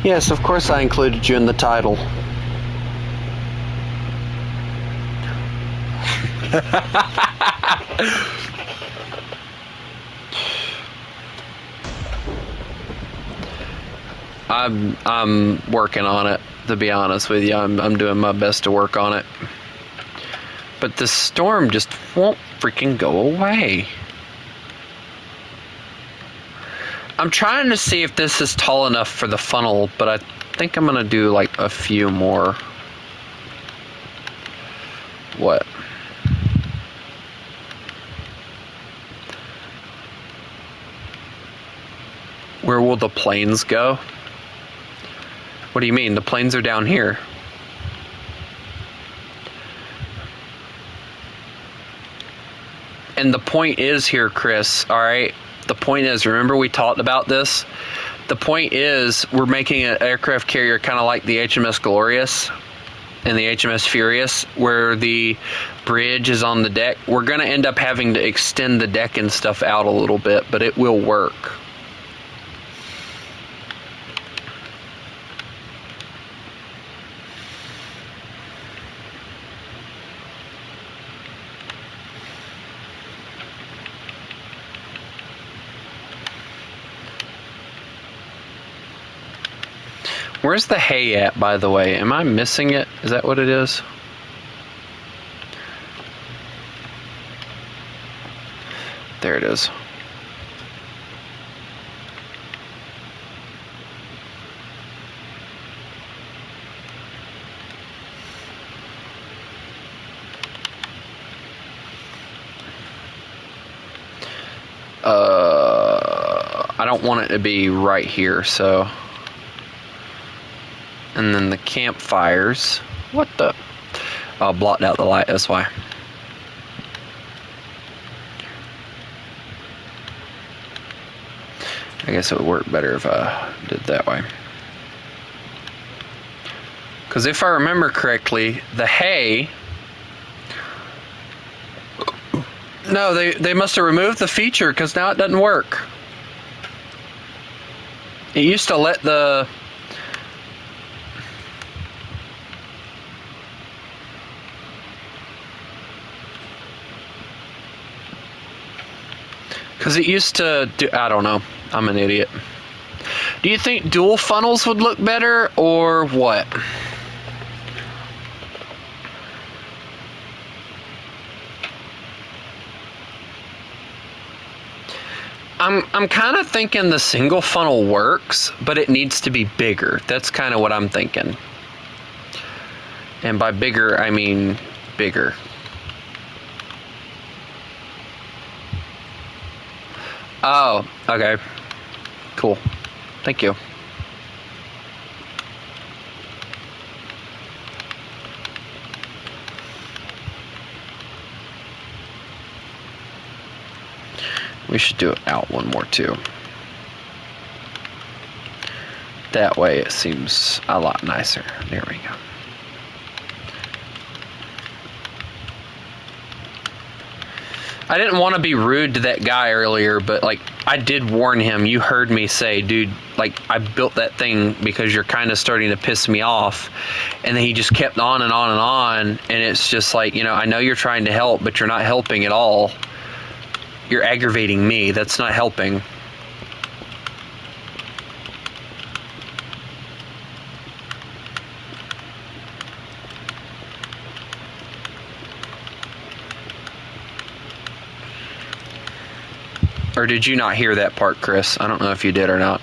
Yes, of course I included you in the title. I'm working on it, to be honest with you. I'm doing my best to work on it. But the storm just won't freaking go away. I'm trying to see if this is tall enough for the funnel, but I think I'm gonna do like a few more. What? Where will the planes go? What do you mean? The planes are down here. And the point is here, Chris, alright? The point is, remember we talked about this? The point is, we're making an aircraft carrier kind of like the HMS Glorious and the HMS Furious, where the bridge is on the deck. We're going to end up having to extend the deck and stuff out a little bit, but it will work. Where's the hay at, by the way? Am I missing it? Is that what it is? There it is. I don't want it to be right here, so... And then the campfires. What the? Oh, blocked out the light, that's why. I guess it would work better if I did it that way. Because if I remember correctly, the hay... No, they must have removed the feature because now it doesn't work. It used to let the... Because it used to do... I don't know. I'm an idiot. Do you think dual funnels would look better or what? I'm kind of thinking the single funnel works, but it needs to be bigger. That's kind of what I'm thinking. And by bigger, I mean bigger. Oh, okay. Cool. Thank you. We should do it out one more too. That way it seems a lot nicer. There we go. I didn't want to be rude to that guy earlier, but like I did warn him. You heard me say, dude, like I built that thing because you're kind of starting to piss me off. And then he just kept on and on and on. And it's just like, you know, I know you're trying to help, but you're not helping at all. You're aggravating me. That's not helping. Or did you not hear that part, Chris? I don't know if you did or not.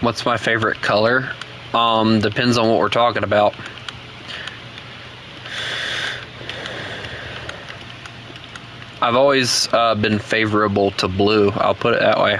What's my favorite color? Depends on what we're talking about. I've always been favorable to blue. I'll put it that way.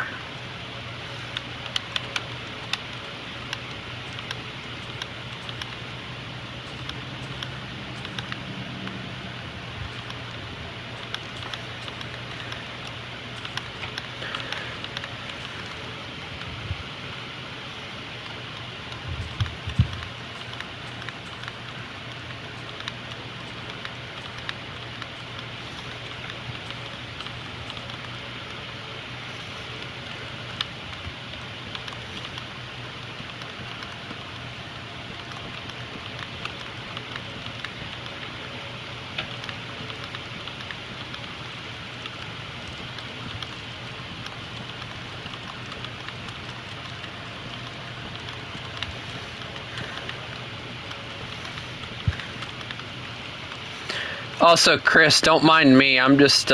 Also, Chris, don't mind me. I'm just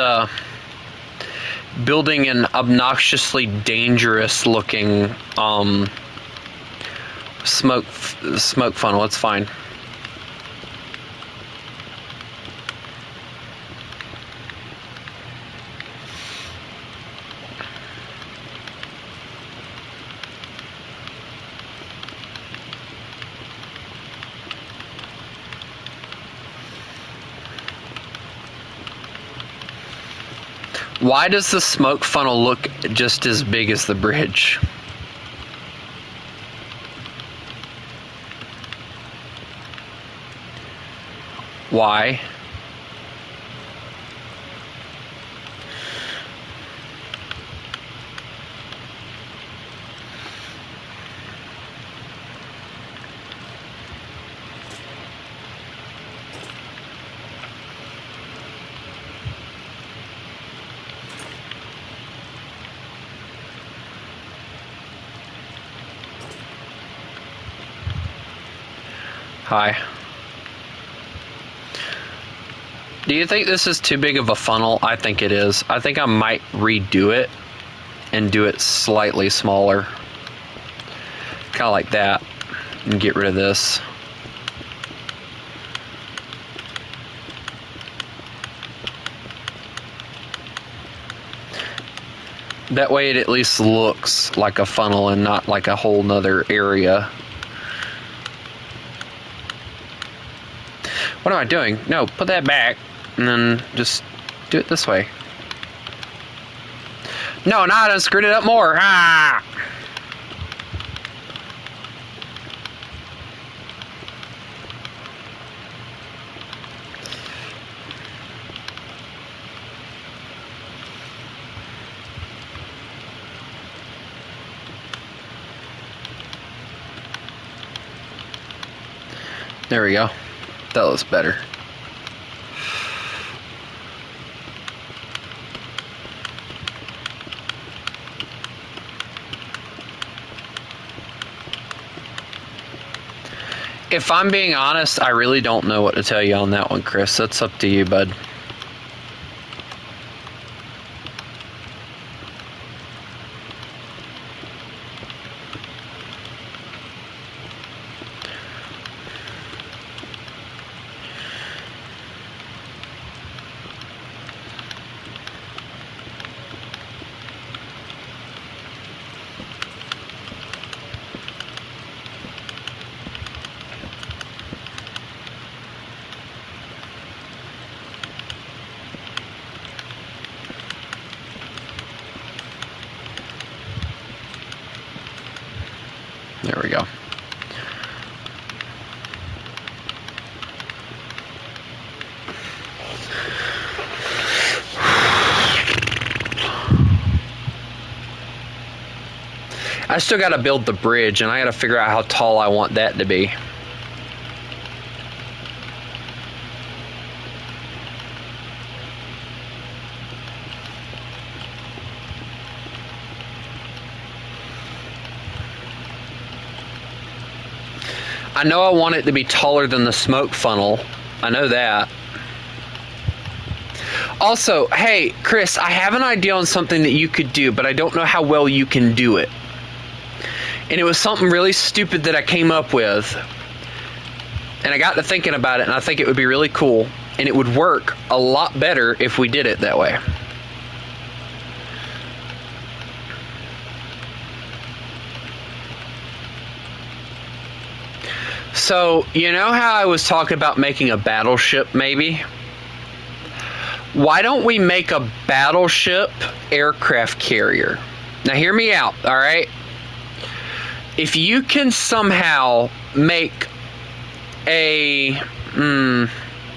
building an obnoxiously dangerous looking smoke funnel. It's fine. Why does the smoke funnel look just as big as the bridge? Why? Hi. Do you think this is too big of a funnel? I think it is. I think I might redo it and do it slightly smaller. Kind of like that. And get rid of this. That way it at least looks like a funnel and not like a whole nother area. What am I doing? No, put that back and then just do it this way. No, now I done screwed it up more. Ah! There we go. That looks better. If I'm being honest, I really don't know what to tell you on that one, Chris. That's up to you, bud. There we go. I still got to build the bridge, and I got to figure out how tall I want that to be. I know I want it to be taller than the smoke funnel. I know that. Also, hey, Chris, I have an idea on something that you could do, but I don't know how well you can do it. And it was something really stupid that I came up with. And I got to thinking about it, and I think it would be really cool. And it would work a lot better if we did it that way. So, you know how I was talking about making a battleship, maybe? Why don't we make a battleship aircraft carrier? Now, hear me out, all right? If you can somehow make a,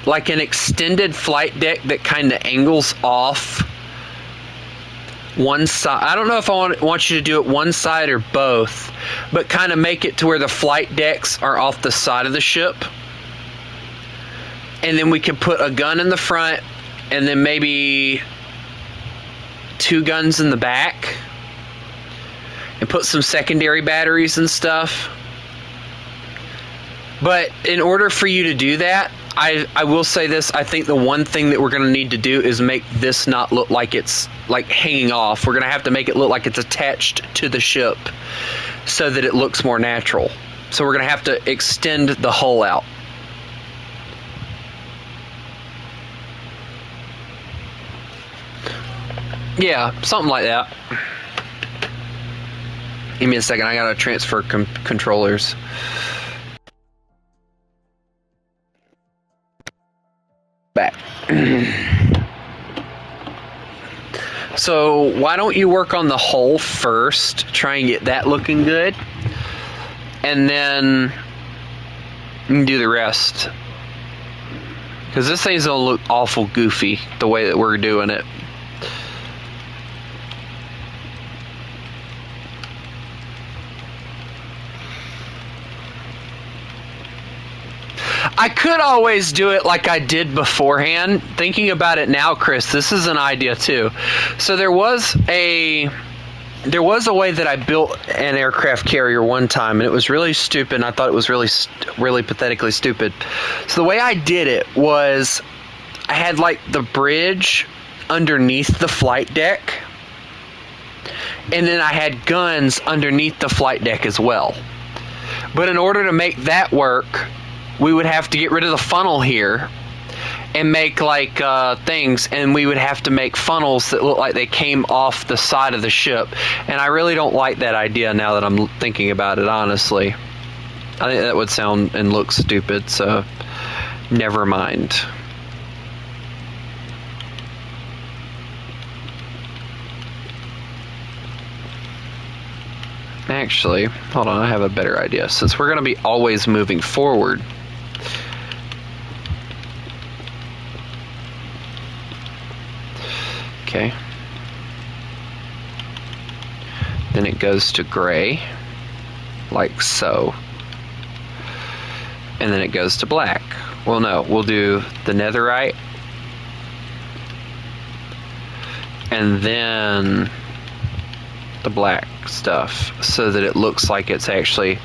like an extended flight deck that kind of angles off one side. I don't know if I want you to do it one side or both, but kind of make it to where the flight decks are off the side of the ship. And then we can put a gun in the front and then maybe 2 guns in the back and put some secondary batteries and stuff. But in order for you to do that, I will say this. I think the one thing that we're going to need to do is make this not look like it's like hanging off. We're going to have to make it look like it's attached to the ship so that it looks more natural. So we're going to have to extend the hull out. Yeah, something like that. Give me a second. I got to transfer controllers. Back. So why don't you work on the hull first, try and get that looking good, and then you can do the rest. Because this thing's gonna look awful goofy the way that we're doing it. I could always do it like I did beforehand. Thinking about it now, Chris, this is an idea too. So there was a way that I built an aircraft carrier one time, and it was really stupid. And I thought it was really pathetically stupid. So the way I did it was I had like the bridge underneath the flight deck, and then I had guns underneath the flight deck as well. But in order to make that work, we would have to get rid of the funnel here and make like things, and we would have to make funnels that look like they came off the side of the ship. And I really don't like that idea now that I'm thinking about it, honestly. I think that would sound and look stupid, so never mind. Actually, hold on, I have a better idea. Since we're going to be always moving forward, okay, then it goes to gray, like so, and then it goes to black. Well, no, we'll do the netherite, and then the black stuff, so that it looks like it's actually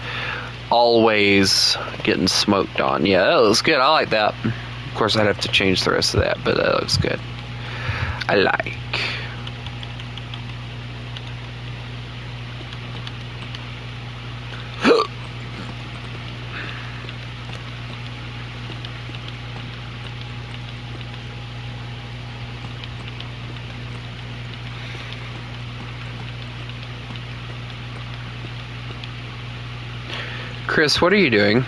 always getting smoked on. Yeah, that looks good. I like that. Of course, I'd have to change the rest of that, but that looks good. I like. Chris, what are you doing?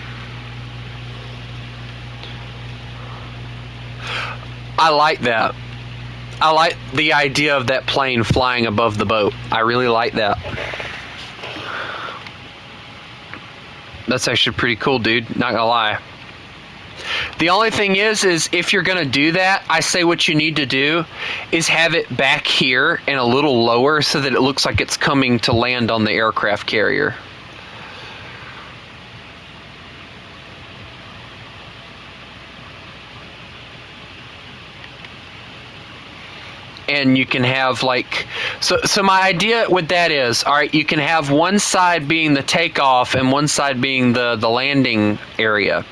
I like that. I like the idea of that plane flying above the boat. I really like that. That's actually pretty cool, dude. Not gonna lie. The only thing is if you're gonna do that, I say what you need to do is have it back here and a little lower so that it looks like it's coming to land on the aircraft carrier. And you can have like, so my idea with that is, all right, you can have one side being the takeoff and one side being the landing area.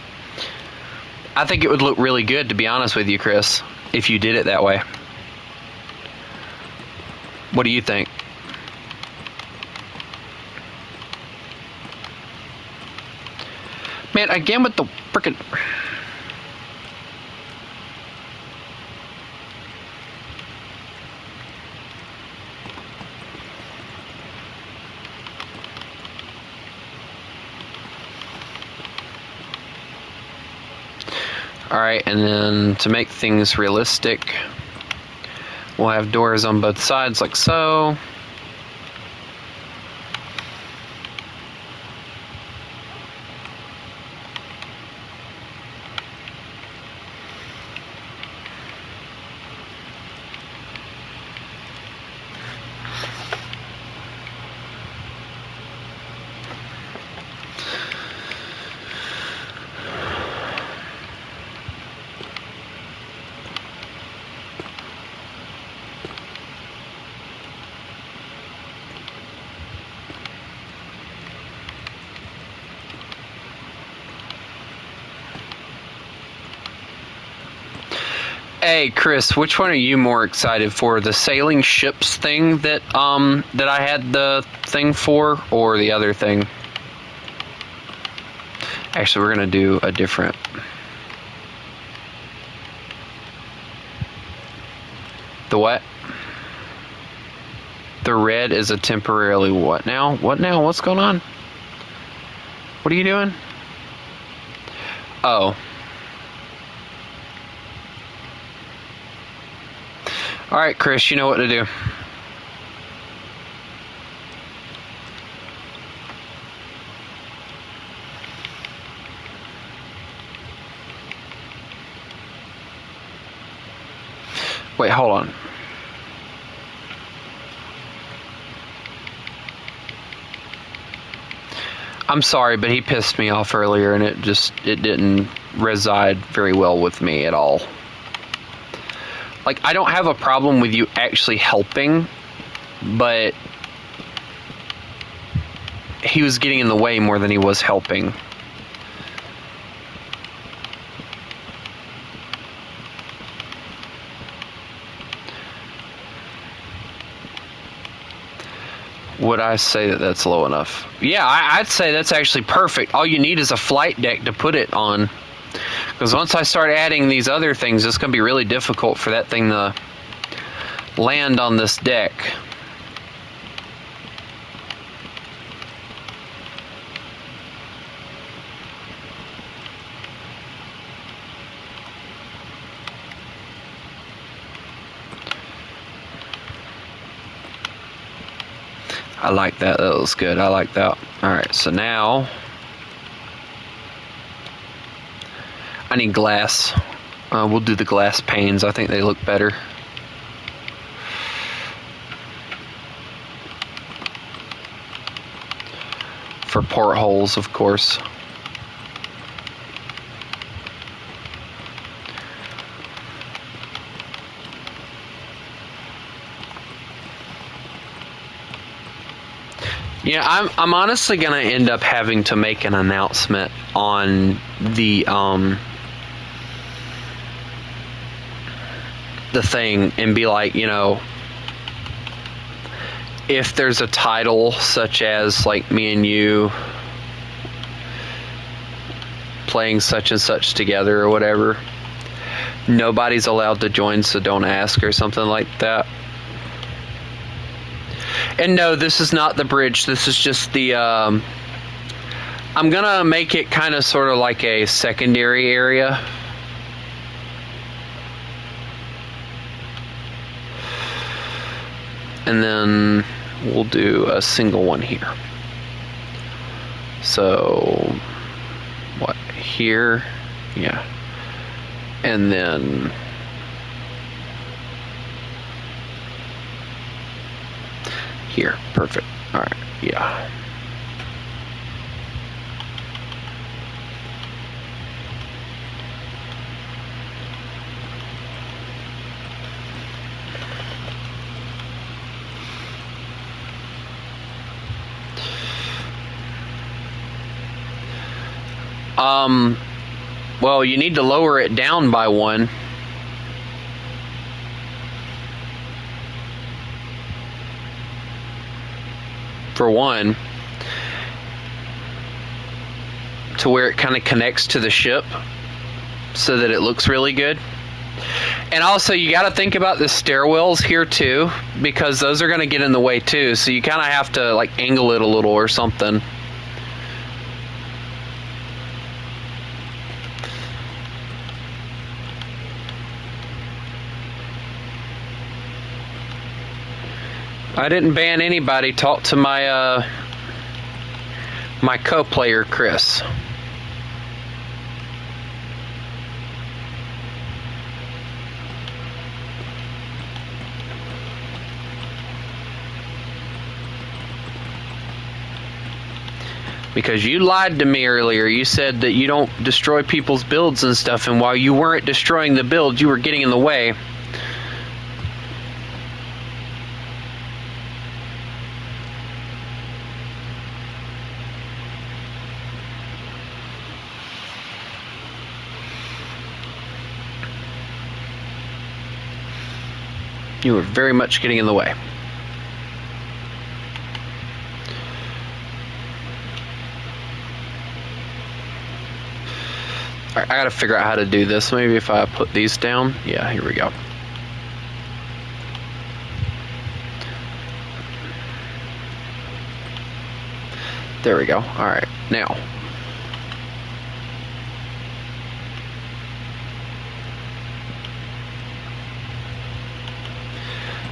I think it would look really good, to be honest with you, Chris, if you did it that way. What do you think? Man, again with the frickin'... Alright, and then to make things realistic, we'll have doors on both sides like so. Hey, Chris, which one are you more excited for? The sailing ships thing that I had the thing for, or the other thing? Actually, we're gonna do a different. The what? The red is a temporarily what now? What now? What's going on? What are you doing? Oh. Alright, Chris, you know what to do. Wait, hold on. I'm sorry, but he pissed me off earlier, and it didn't reside very well with me at all. Like, I don't have a problem with you actually helping, but he was getting in the way more than he was helping. Would I say that that's low enough? Yeah, I'd say that's actually perfect. All you need is a flight deck to put it on. Because once I start adding these other things, it's going to be really difficult for that thing to land on this deck. I like that. That looks good. I like that. Alright, so now I need glass. We'll do the glass panes. I think they look better. For portholes, of course. Yeah, I'm honestly gonna end up having to make an announcement on the thing and be like, you know, if there's a title such as like me and you playing such and such together or whatever, nobody's allowed to join, so don't ask, or something like that. And no, this is not the bridge. This is just the, I'm gonna make it kind of sort of like a secondary area. And then we'll do a single one here. So, what, here? Yeah. And then here. Perfect. All right. Yeah. Well, you need to lower it down by one. For one, to where it kind of connects to the ship so that it looks really good. And also, you got to think about the stairwells here too, because those are going to get in the way too, so you kind of have to like angle it a little or something. I didn't ban anybody. Talk to my my co-player Chris. Because you lied to me earlier. You said that you don't destroy people's builds and stuff, and while you weren't destroying the build, you were getting in the way. You are very much getting in the way. Alright, I gotta figure out how to do this. Maybe if I put these down. Yeah, here we go. There we go. Alright, now.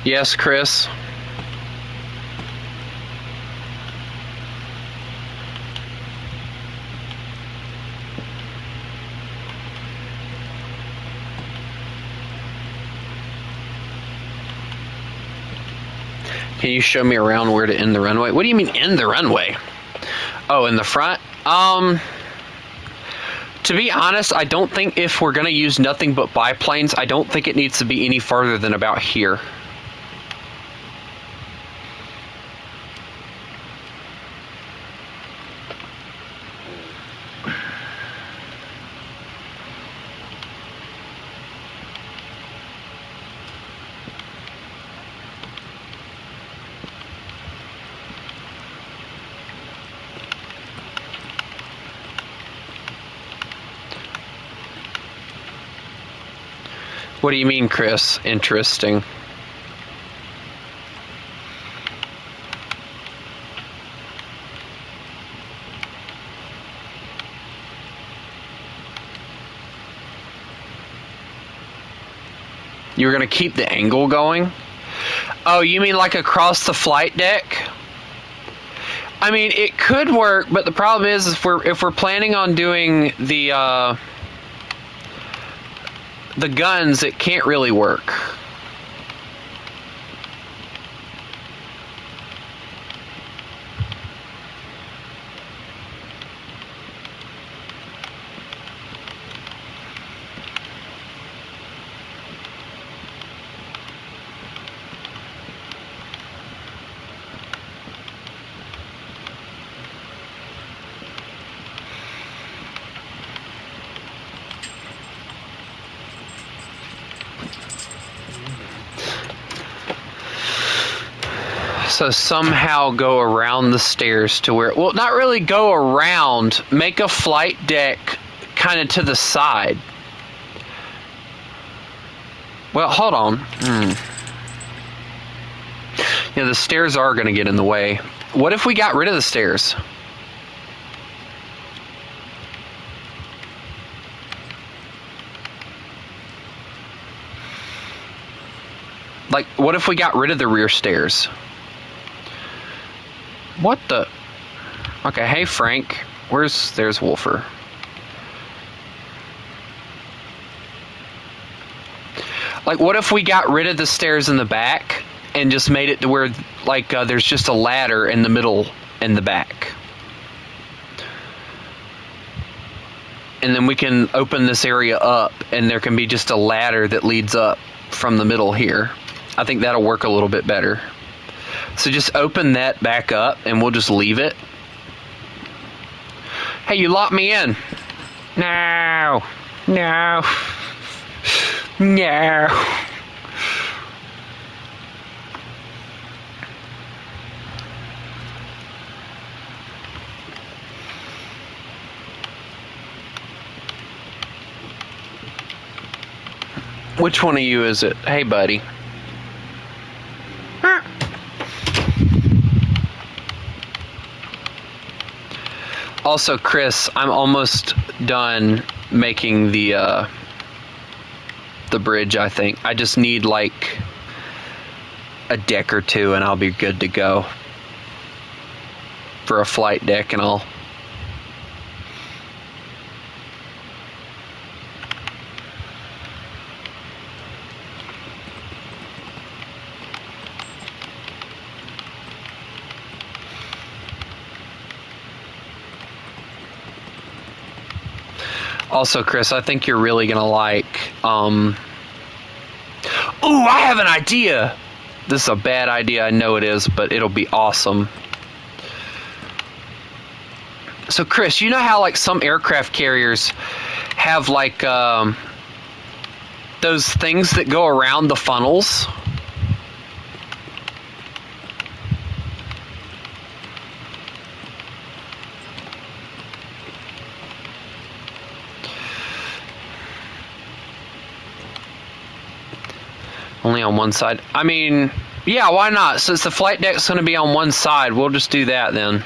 Yes, Chris. Can you show me around where to end the runway? What do you mean end the runway? Oh, in the front? To be honest, I don't think if we're going to use nothing but biplanes, I don't think it needs to be any farther than about here. What do you mean, Chris? Interesting. You were gonna keep the angle going? Oh, you mean like across the flight deck? I mean, it could work, but the problem is if we're planning on doing the guns, it can't really work. So somehow go around the stairs to where, well, not really go around, make a flight deck kind of to the side. Well, hold on. Yeah, the stairs are going to get in the way. What if we got rid of the stairs? Like, what if we got rid of the rear stairs? What the? Okay, hey Frank. There's Wolfer. Like, what if we got rid of the stairs in the back and just made it to where, like, there's just a ladder in the middle and the back? And then we can open this area up and there can be just a ladder that leads up from the middle here. I think that'll work a little bit better. So just open that back up and we'll just leave it. Hey, you locked me in. No. No. No. Which one of you is it? Hey, buddy. Also, Chris, I'm almost done making the bridge, I think. I just need, like, a deck or two, and I'll be good to go for a flight deck and all. Also, Chris, I think you're really gonna like, ooh, I have an idea! This is a bad idea, I know it is, but it'll be awesome. So, Chris, you know how, like, some aircraft carriers have, like, those things that go around the funnels? Only on one side. I mean, yeah, why not? Since the flight deck's going to be on one side, we'll just do that then.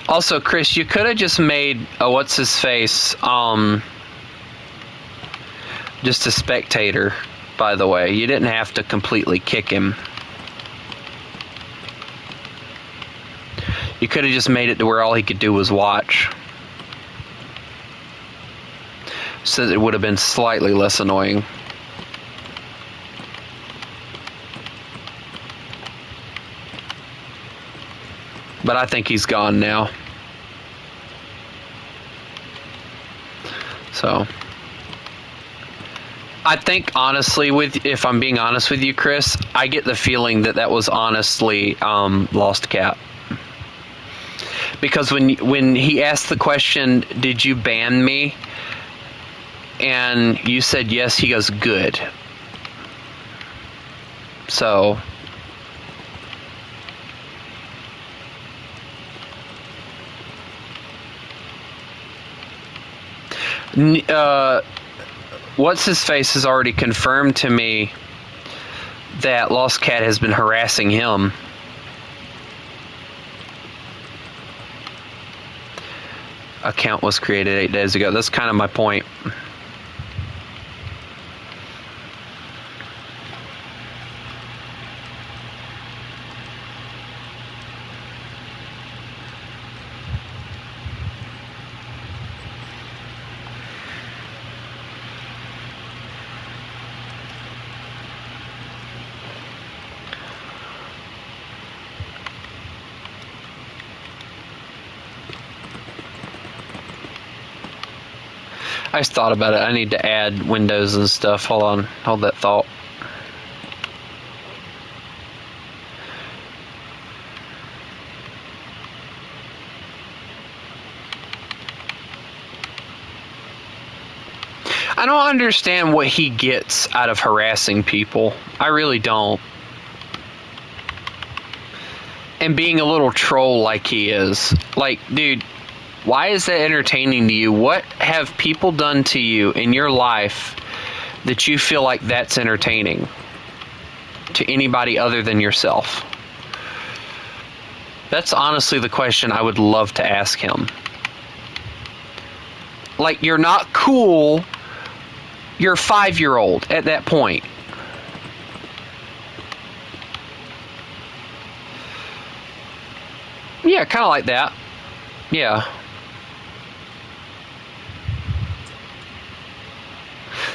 Also, Chris, you could have just made what's his face just a spectator, by the way. You didn't have to completely kick him. You could have just made it to where all he could do was watch. So that it would have been slightly less annoying. But I think he's gone now. So I think honestly, if I'm being honest with you, Chris, I get the feeling that that was honestly Lost Cat. Because when he asked the question, did you ban me? And you said yes, he goes, good. So what's his face has already confirmed to me that Lost Cat has been harassing him. Account was created 8 days ago. That's kind of my point. I just thought about it. I need to add windows and stuff. Hold on. Hold that thought. I don't understand what he gets out of harassing people. I really don't. And being a little troll like he is. Like, dude, why is that entertaining to you? What have people done to you in your life that you feel like that's entertaining to anybody other than yourself? That's honestly the question I would love to ask him. Like, you're not cool. You're a 5-year-old at that point. Yeah, kind of like that. Yeah.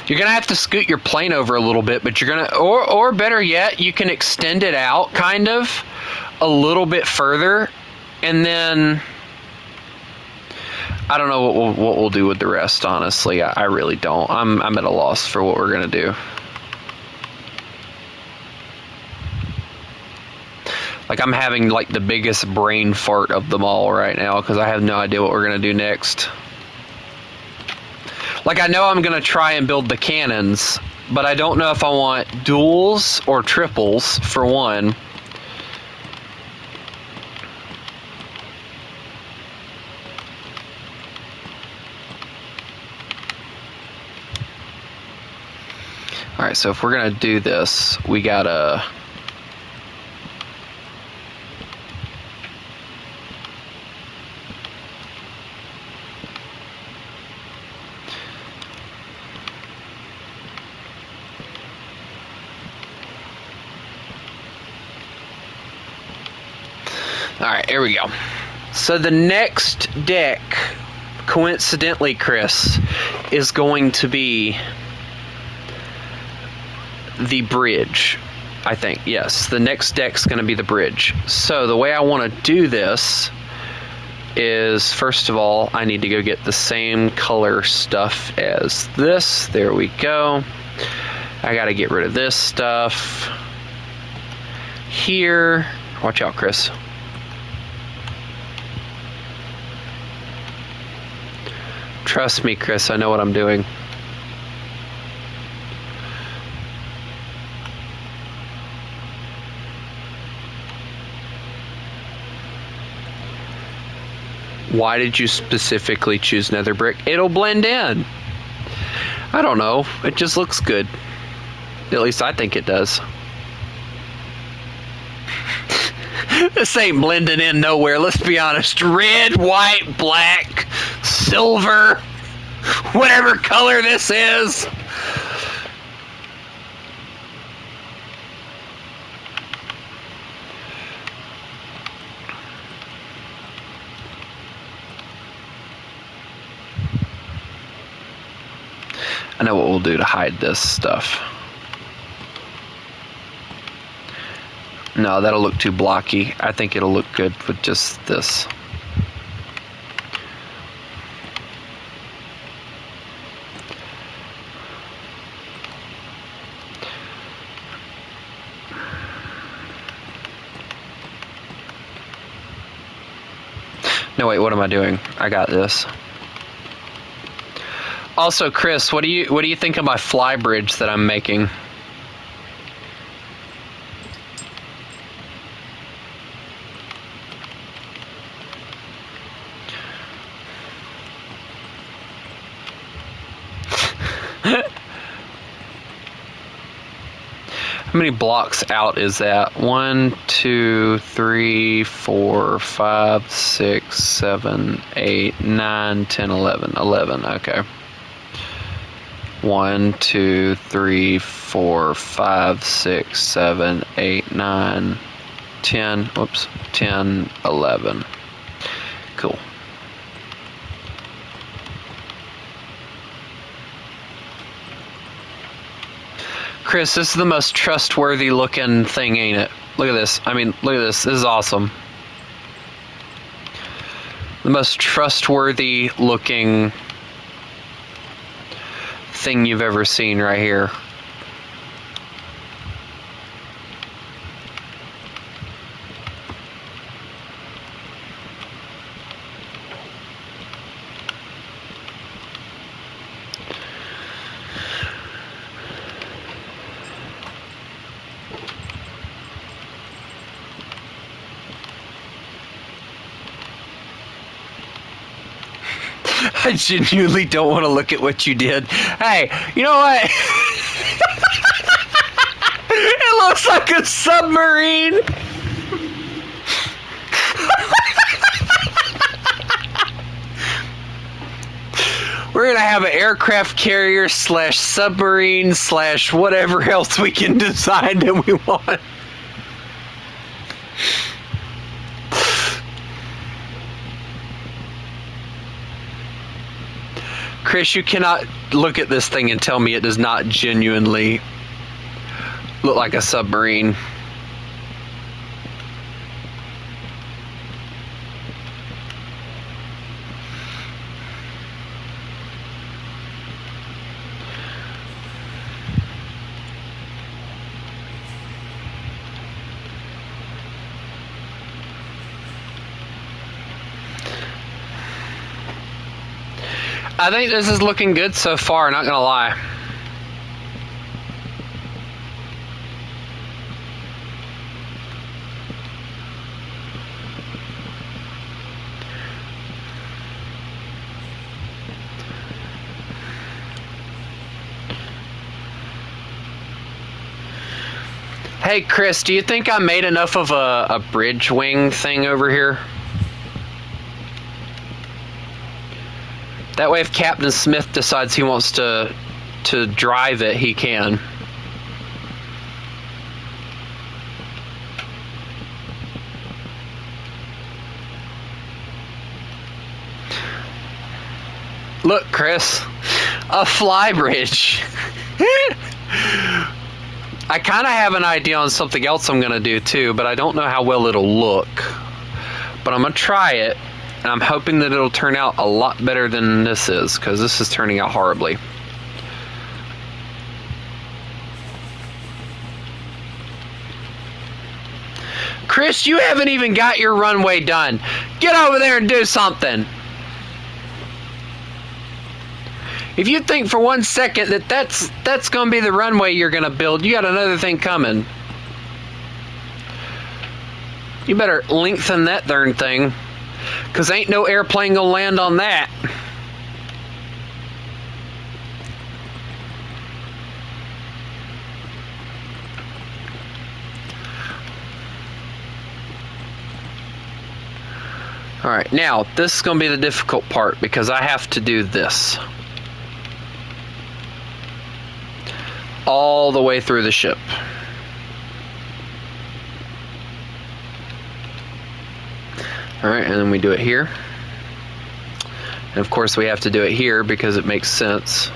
You're gonna have to scoot your plane over a little bit, but you're gonna, or better yet, you can extend it out kind of a little bit further, and then I don't know what we'll do with the rest. Honestly, I really don't. I'm at a loss for what we're gonna do. Like, I'm having like the biggest brain fart of them all right now because I have no idea what we're gonna do next. Like, I know I'm going to try and build the cannons, but I don't know if I want duals or triples, for one. Alright, so if we're going to do this, we got to... Alright, here we go. So the next deck, coincidentally, Chris, is going to be the bridge, I think. Yes, the next deck's going to be the bridge. So the way I want to do this is, first of all, I need to go get the same color stuff as this. There we go. I got to get rid of this stuff here. Watch out, Chris. Trust me, Chris, I know what I'm doing. Why did you specifically choose nether brick? It'll blend in. I don't know. It just looks good. At least I think it does. This ain't blending in nowhere, let's be honest. Red, white, black, silver, whatever color this is. I know what we'll do to hide this stuff. No, that'll look too blocky. I think it'll look good with just this. No, wait, what am I doing? I got this. Also, Chris, what do you think of my fly bridge that I'm making? How many blocks out is that? 1, 2, 3, 4, 5, 6, 7, 8, 9, 10, 11. 11, okay. 1, 2, 3, 4, 5, 6, 7, 8, 9, 10. Whoops. 10, 11. Cool. Chris, this is the most trustworthy looking thing, ain't it? Look at this. I mean, look at this. This is awesome. The most trustworthy looking thing you've ever seen right here. I genuinely don't want to look at what you did. Hey, you know what? It looks like a submarine. We're going to have an aircraft carrier / submarine / whatever else we can decide that we want. Chris, you cannot look at this thing and tell me it does not genuinely look like a submarine. I think this is looking good so far, not gonna lie. Hey Chris, do you think I made enough of a bridge wing thing over here? That way if Captain Smith decides he wants to drive it, he can. Look, Chris, a fly bridge. I kind of have an idea on something else I'm going to do too, but I don't know how well it'll look. But I'm going to try it. And I'm hoping that it'll turn out a lot better than this is, because this is turning out horribly. Chris, you haven't even got your runway done. Get over there and do something. If you think for 1 second that that's going to be the runway you're going to build, you got another thing coming. You better lengthen that darn thing. Because ain't no airplane gonna land on that. Alright, now, this is going to be the difficult part because I have to do this. All the way through the ship. Alright, and then we do it here. And of course we have to do it here because it makes sense.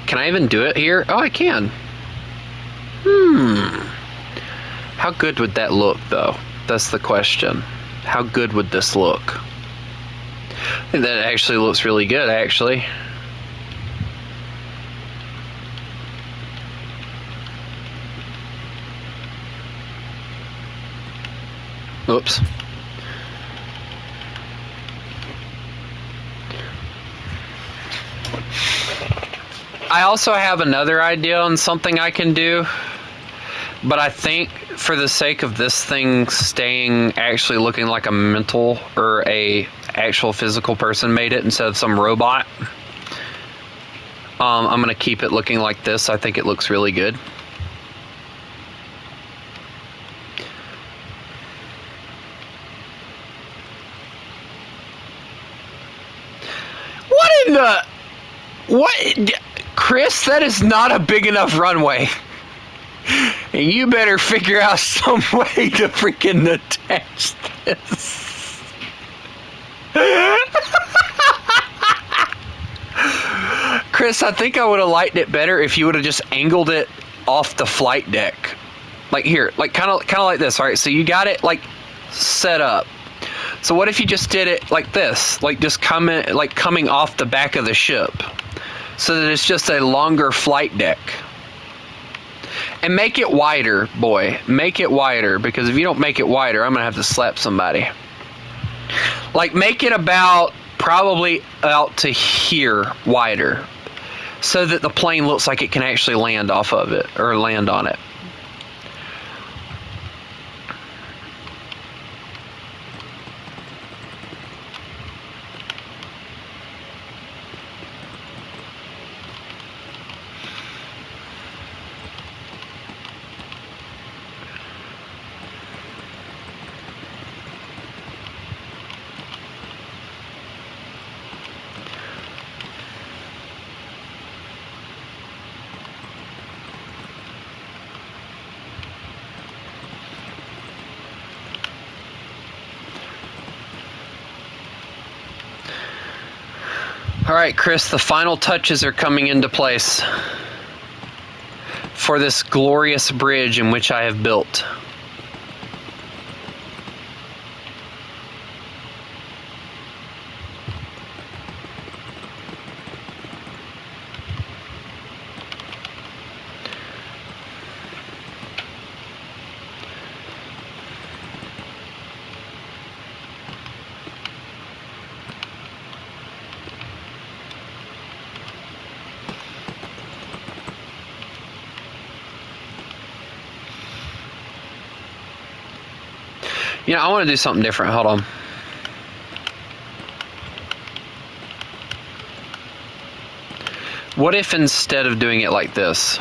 Can I even do it here? Oh, I can. How good would that look, though? That's the question. How good would this look? I think that actually looks really good, actually. Oops. I also have another idea on something I can do, but I think for the sake of this thing staying actually looking like a mental or a actual physical person made it instead of some robot, I'm going to keep it looking like this. I think it looks really good. What in the... What... Chris, that is not a big enough runway. And you better figure out some way to freaking attach this. Chris, I think I would have liked it better if you would have just angled it off the flight deck. Like here, like kind of like this, all right? So you got it like set up. So what if you just did it like this, like just coming off the back of the ship, so that it's just a longer flight deck. And make it wider, boy. Make it wider, because if you don't make it wider, I'm going to have to slap somebody. Like, make it about, probably out to here, wider, so that the plane looks like it can actually land off of it, or land on it. Alright, Chris, the final touches are coming into place for this glorious bridge in which I have built. You know, I want to do something different. Hold on. What if instead of doing it like this,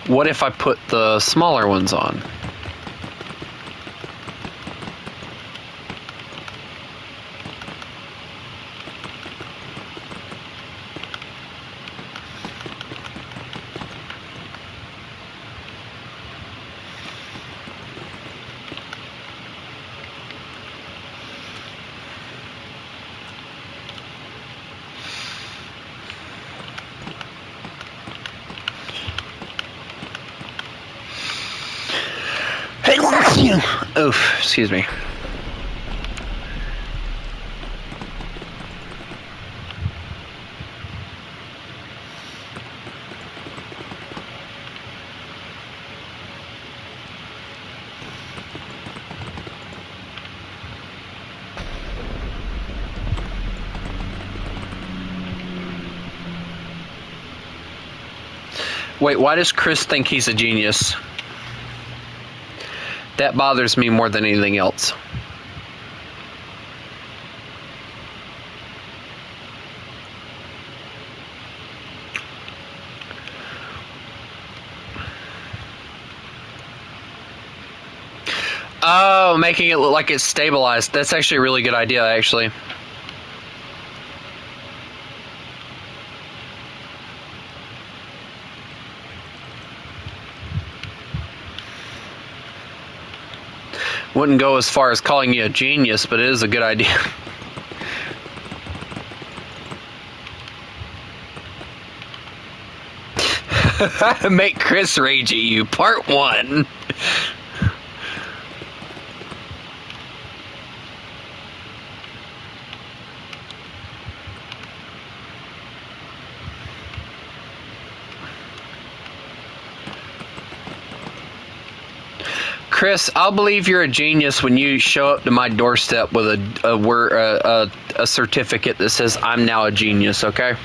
what if I put the smaller ones on? Oof, excuse me. Wait, why does Chris think he's a genius? That bothers me more than anything else. Oh, making it look like it's stabilized. That's actually a really good idea, actually. Wouldn't go as far as calling you a genius, but it is a good idea. Make Chris rage at you, part 1. Chris, I'll believe you're a genius when you show up to my doorstep with a certificate that says I'm now a genius, okay?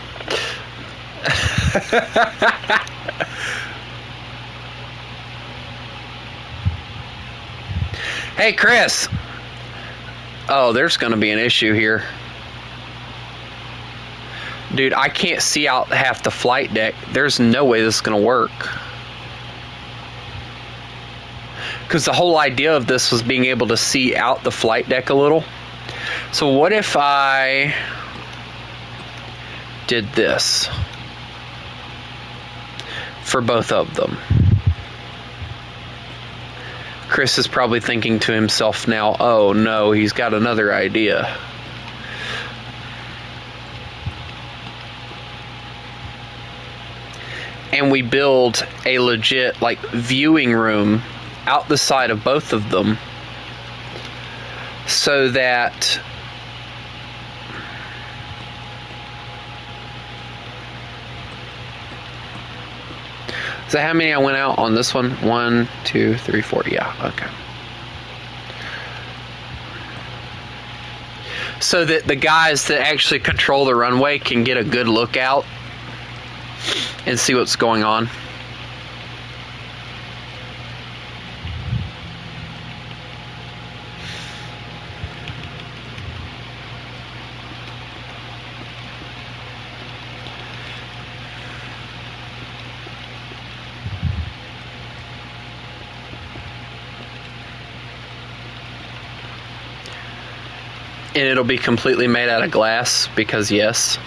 Hey, Chris. Oh, there's going to be an issue here. Dude, I can't see out half the flight deck. There's no way this is going to work. Because the whole idea of this was being able to see out the flight deck a little. So what if I did this for both of them? Chris is probably thinking to himself now, oh no, he's got another idea. And we build a legit like viewing room out the side of both of them so that so how many I went out on this one? 1, 2, 3, 4. Yeah, okay. So that the guys that actually control the runway can get a good look out and see what's going on. And it'll be completely made out of glass because yes.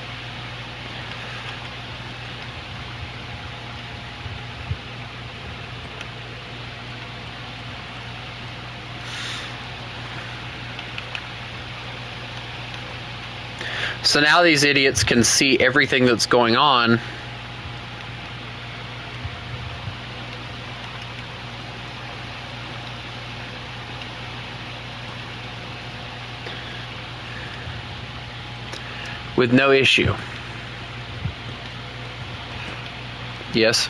So now these idiots can see everything that's going on. With no issue. Yes.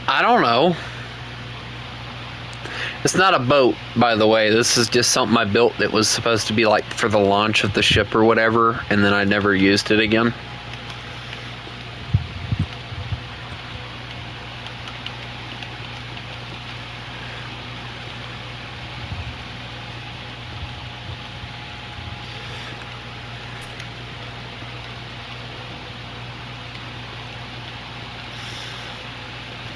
I don't know. It's not a boat, by the way. This is just something I built that was supposed to be like for the launch of the ship or whatever, and then I never used it again.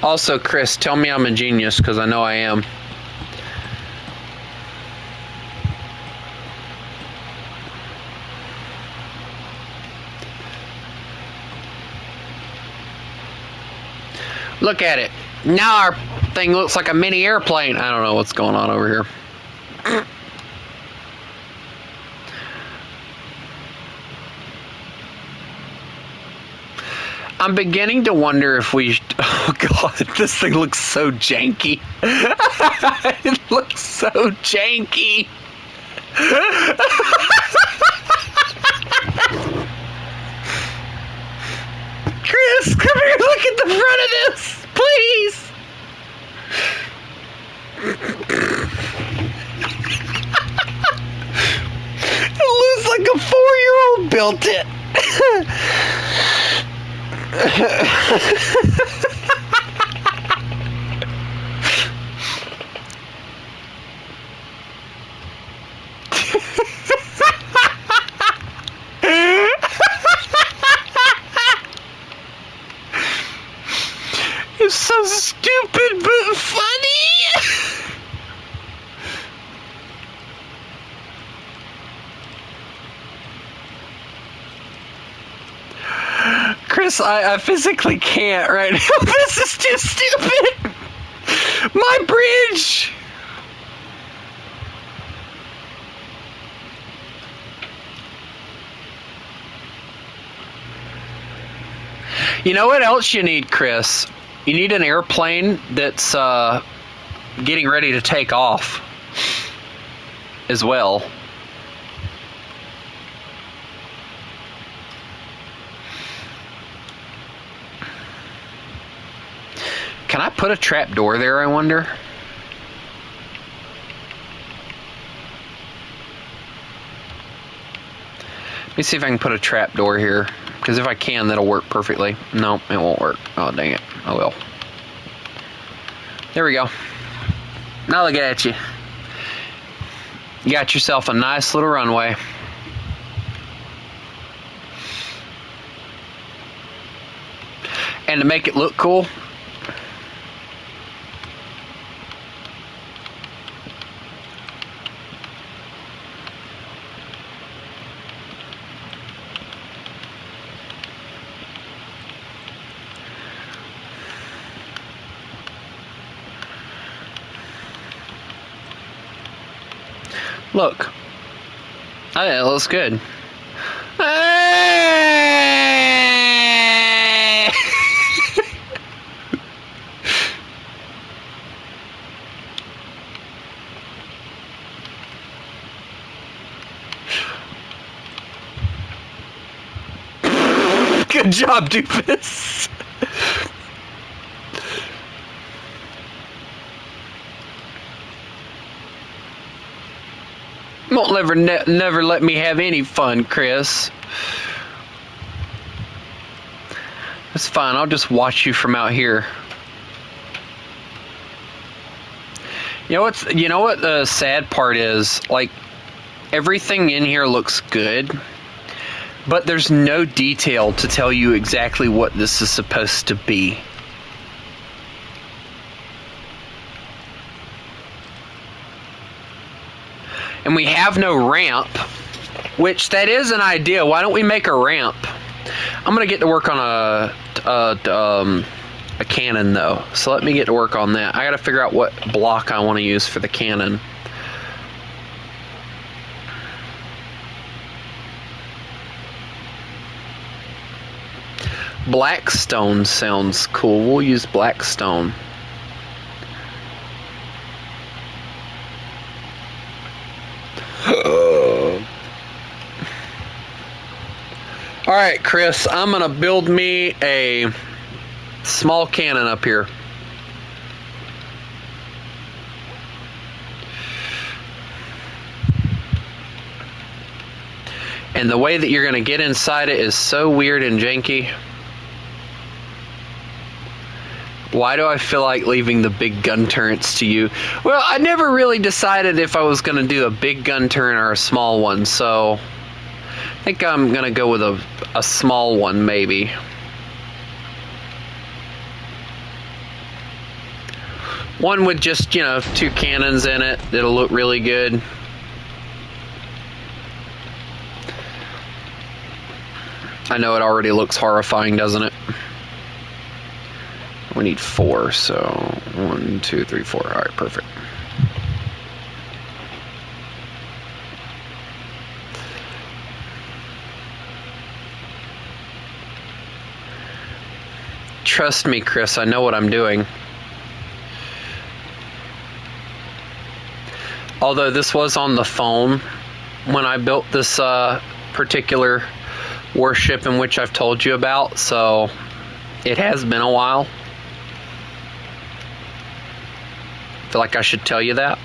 Also, Chris, tell me I'm a genius, because I know I am. Look at it. Now our thing looks like a mini airplane. I don't know what's going on over here. I'm beginning to wonder if we... Oh, God, this thing looks so janky. It looks so janky. Chris, come here, look at the front of this, please. It looks like a 4-year-old built it. It's so stupid but funny. Chris, I physically can't right now. This is too stupid. My bridge. You know what else you need, Chris? You need an airplane that's getting ready to take off as well. Can I put a trap door there, I wonder? Let me see if I can put a trap door here. Because if I can, that'll work perfectly. No, it won't work. Oh, dang it. Oh, well. There we go. Now look at you. You got yourself a nice little runway. And to make it look cool, look. I think it looks good. Good job, Doofus. Won't never let me have any fun, Chris. That's fine. I'll just watch you from out here. You know what the sad part is? Like, everything in here looks good, but there's no detail to tell you exactly what this is supposed to be. And we have no ramp, which that is an idea. Why don't we make a ramp? I'm gonna get to work on a cannon though, so let me get to work on that. I gotta figure out what block I want to use for the cannon. Blackstone sounds cool. We'll use Blackstone. Alright, Chris, I'm gonna build me a small cannon up here. And the way that you're gonna get inside it is so weird and janky. Why do I feel like leaving the big gun turrets to you? Well, I never really decided if I was going to do a big gun turret or a small one, so I think I'm going to go with a small one, maybe. One with just, you know, 2 cannons in it that'll look really good. I know it already looks horrifying, doesn't it? We need 4, so 1, 2, 3, 4. All right, perfect. Trust me, Chris, I know what I'm doing. Although this was on the phone when I built this particular warship in which I've told you about, so it has been a while. I feel like I should tell you that.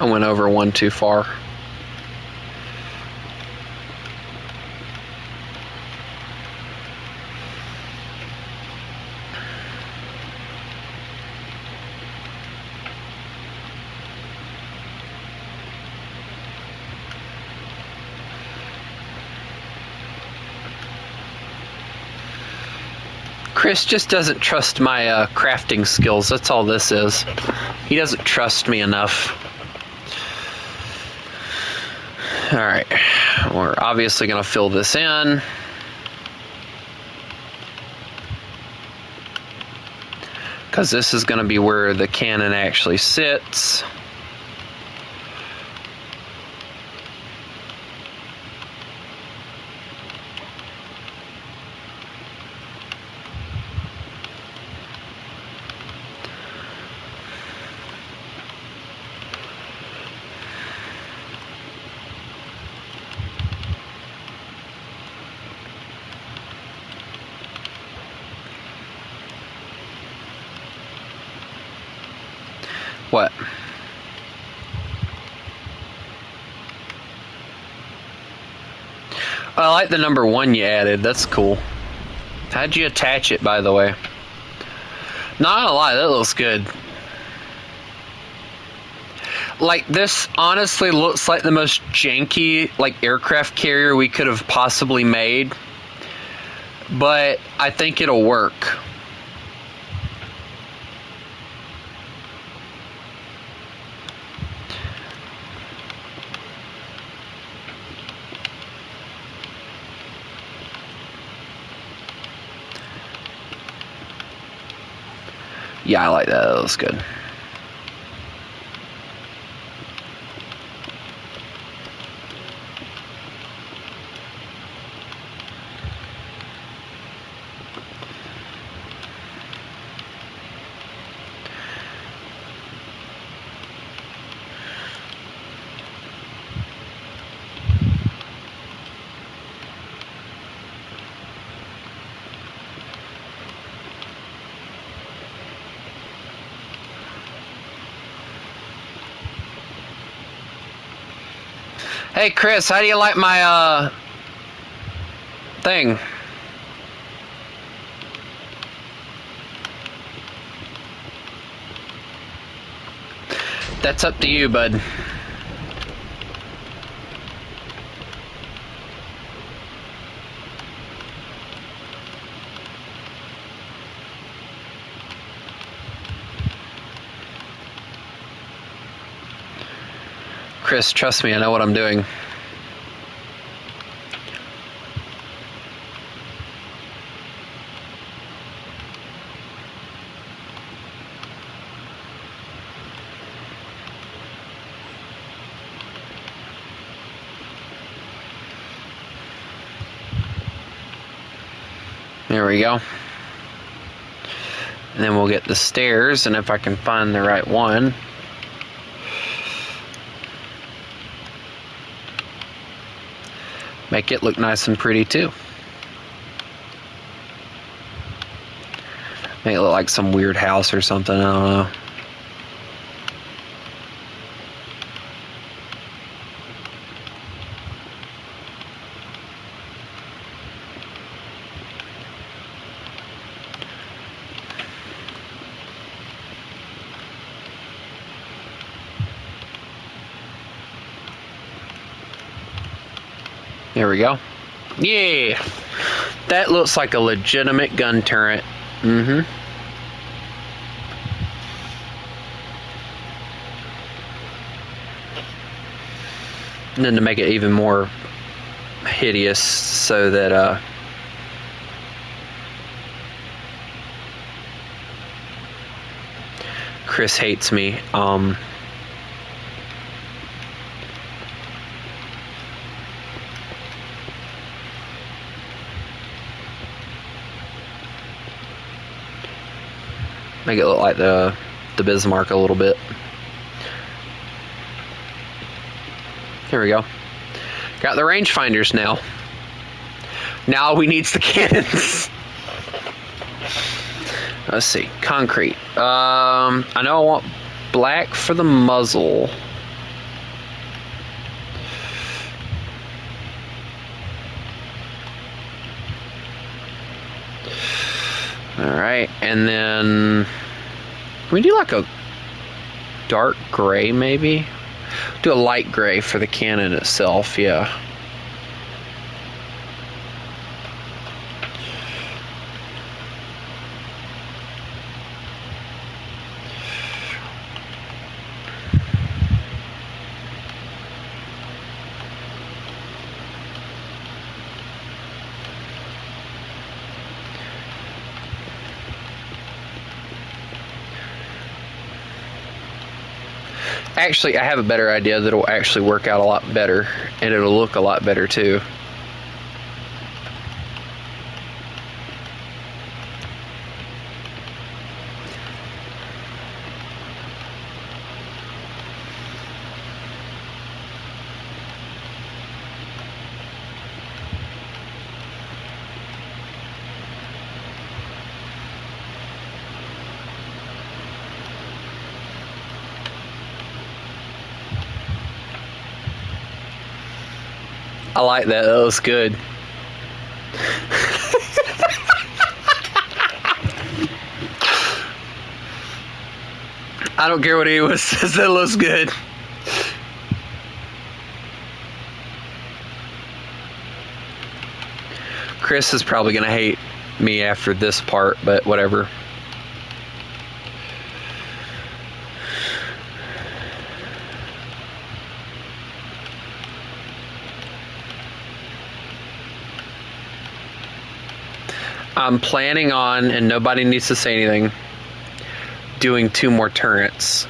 I went over one too far. Chris just doesn't trust my crafting skills. That's all this is. He doesn't trust me enough. Alright. We're obviously going to fill this in. Because this is going to be where the cannon actually sits. What? I like the number 1 you added. That's cool. How'd you attach it, by the way? Not gonna lie, that looks good. Like, this honestly looks like the most janky, like, aircraft carrier we could have possibly made. But I think it'll work. Yeah, I like that. That looks good. Hey Chris, how do you like my thing? That's up to you, bud. Chris, trust me, I know what I'm doing. There we go. And then we'll get the stairs, and if I can find the right one. Make it look nice and pretty too. Make it look like some weird house or something, I don't know. There we go. Yeah! That looks like a legitimate gun turret. Mm-hmm. And then to make it even more hideous so that Chris hates me. Make it look like the Bismarck a little bit. Here we go. Got the rangefinders now. Now we need the cannons. Let's see. Concrete. I know I want black for the muzzle. Alright, and then can we do like a dark gray maybe? Do a light gray for the cannon itself, yeah. Actually, I have a better idea that'll actually work out a lot better, and it'll look a lot better too. I like that. That looks good. I don't care what anyone says. That looks good. Chris is probably going to hate me after this part, but whatever. I'm planning on, and nobody needs to say anything, doing 2 more turrets.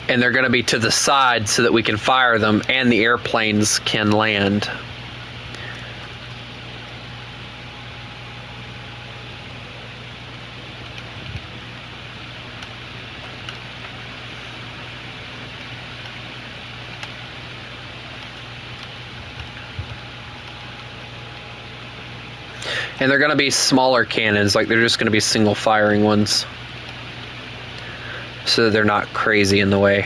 And they're going to be to the side so that we can fire them and the airplanes can land. And they're going to be smaller cannons, like they're just going to be single firing ones. So they're not crazy in the way.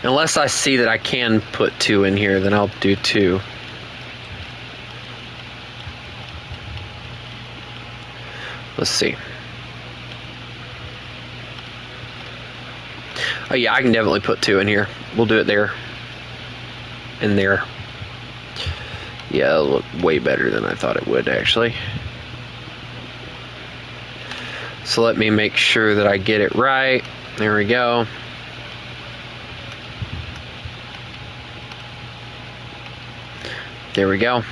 Unless I see that I can put 2 in here, then I'll do 2. Let's see. Oh yeah, I can definitely put 2 in here. We'll do it there. And there. Yeah, it'll look way better than I thought it would, actually. So let me make sure that I get it right. There we go. There we go.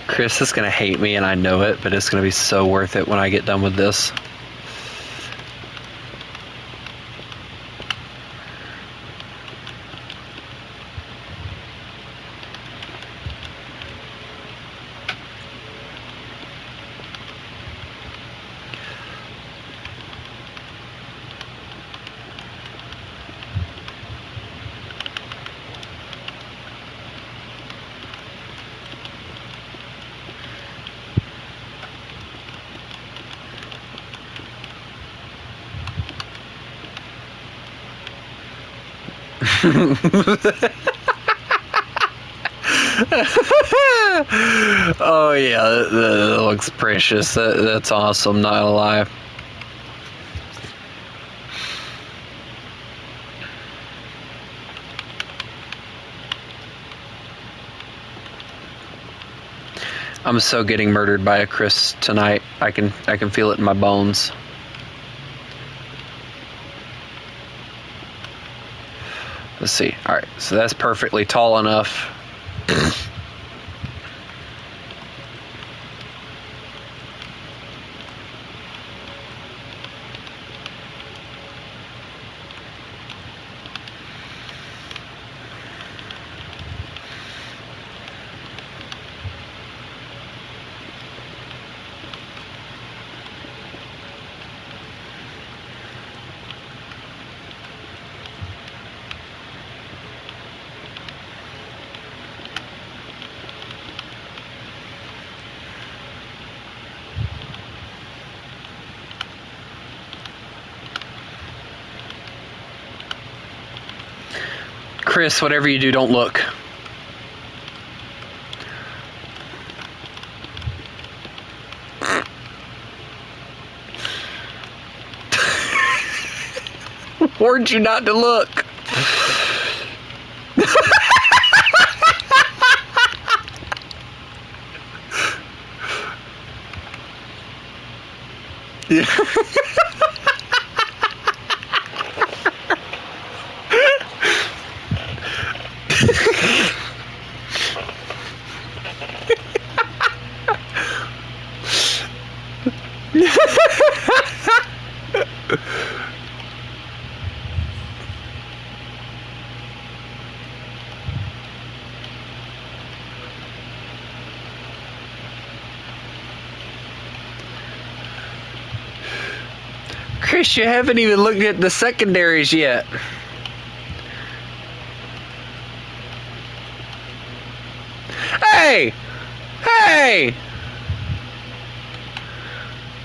Chris is gonna hate me and I know it, but it's gonna be so worth it when I get done with this. Oh yeah, that looks precious. That's awesome, not gonna lie. I'm so getting murdered by a Chris tonight. I can feel it in my bones. Let's see. All right, so that's perfectly tall enough. Chris, whatever you do, don't look. Warned you not to look. Yeah. Chris, you haven't even looked at the secondaries yet. Hey! Hey!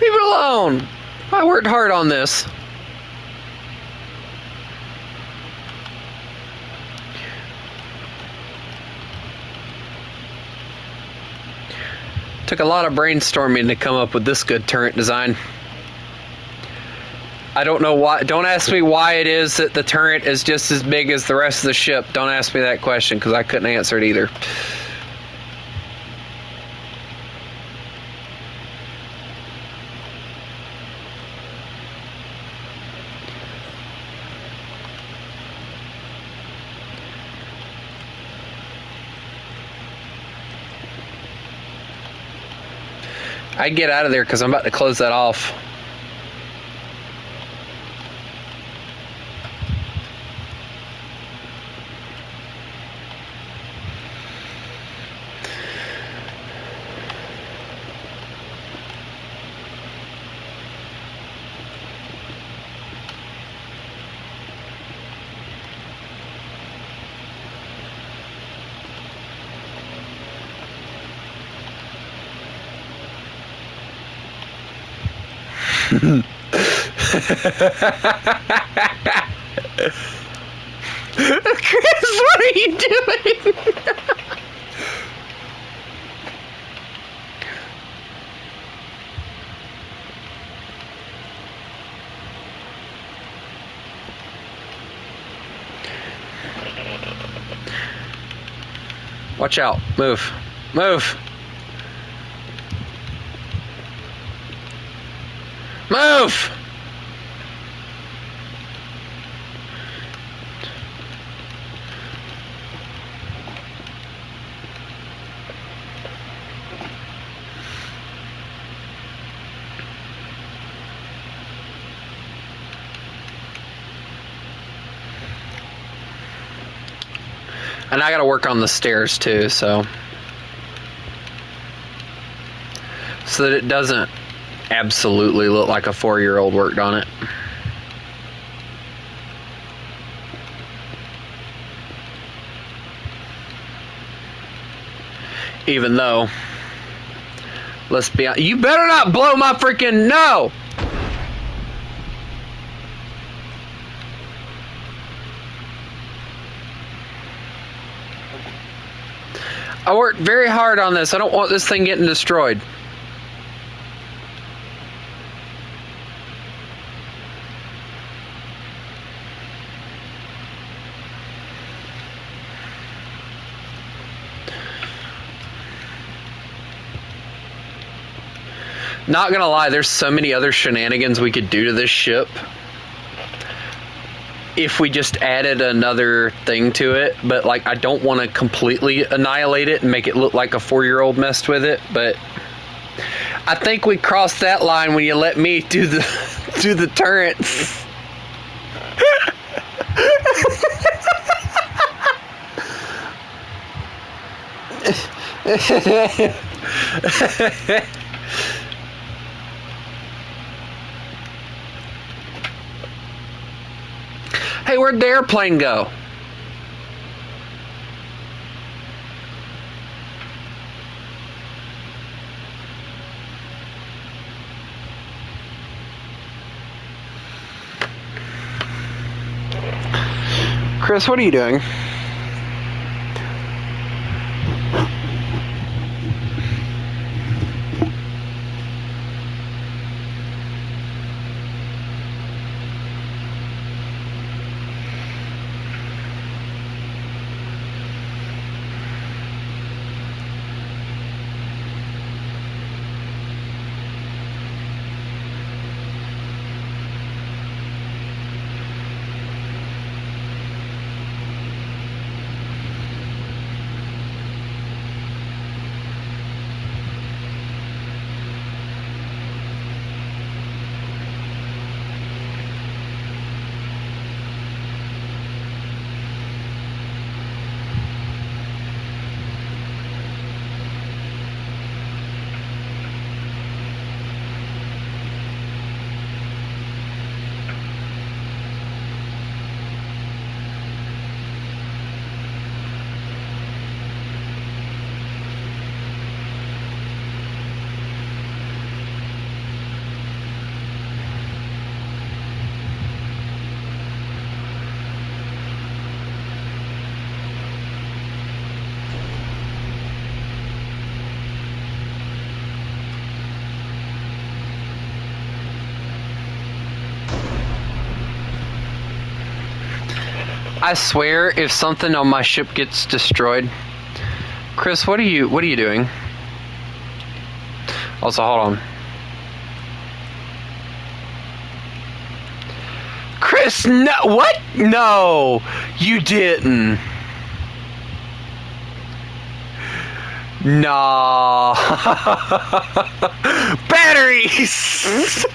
Leave it alone. I worked hard on this. Took a lot of brainstorming to come up with this good turret design. I don't know why. Don't ask me why it is that the turret is just as big as the rest of the ship. Don't ask me that question because I couldn't answer it either. I'd get out of there because I'm about to close that off. Chris, what are you doing? Watch out. Move. Move. Move! And I gotta work on the stairs too, so that it doesn't absolutely look like a 4-year-old worked on it. Even though, let's be honest, you better not blow my freaking no. I worked very hard on this. I don't want this thing getting destroyed. Not gonna lie, there's so many other shenanigans we could do to this ship if we just added another thing to it, but like I don't want to completely annihilate it and make it look like a 4-year-old messed with it, but I think we crossed that line when you let me do the turrets. Hey, where'd the airplane go? Chris, what are you doing? I swear, if something on my ship gets destroyed, Chris, what are you doing? Also, hold on. Chris, no, what? No, you didn't. Nah. Batteries.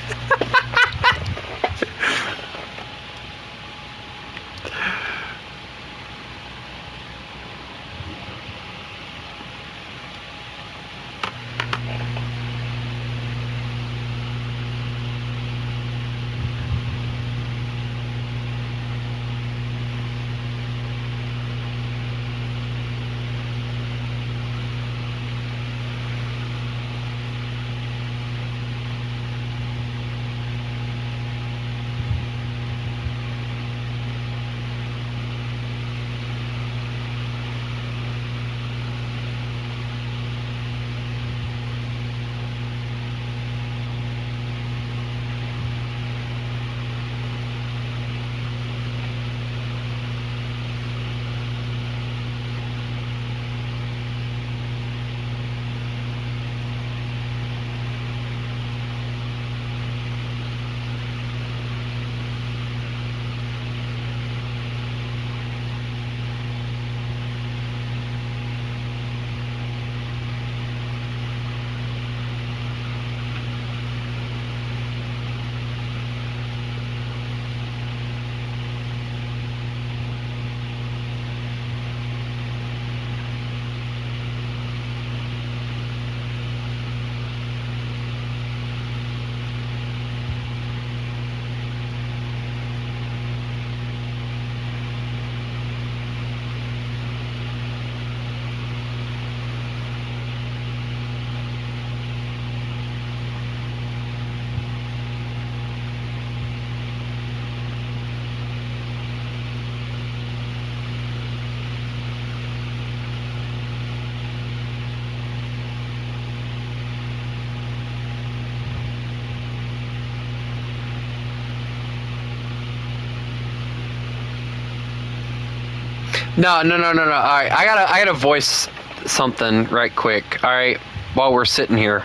No. All right, I gotta voice something right quick. All right, while we're sitting here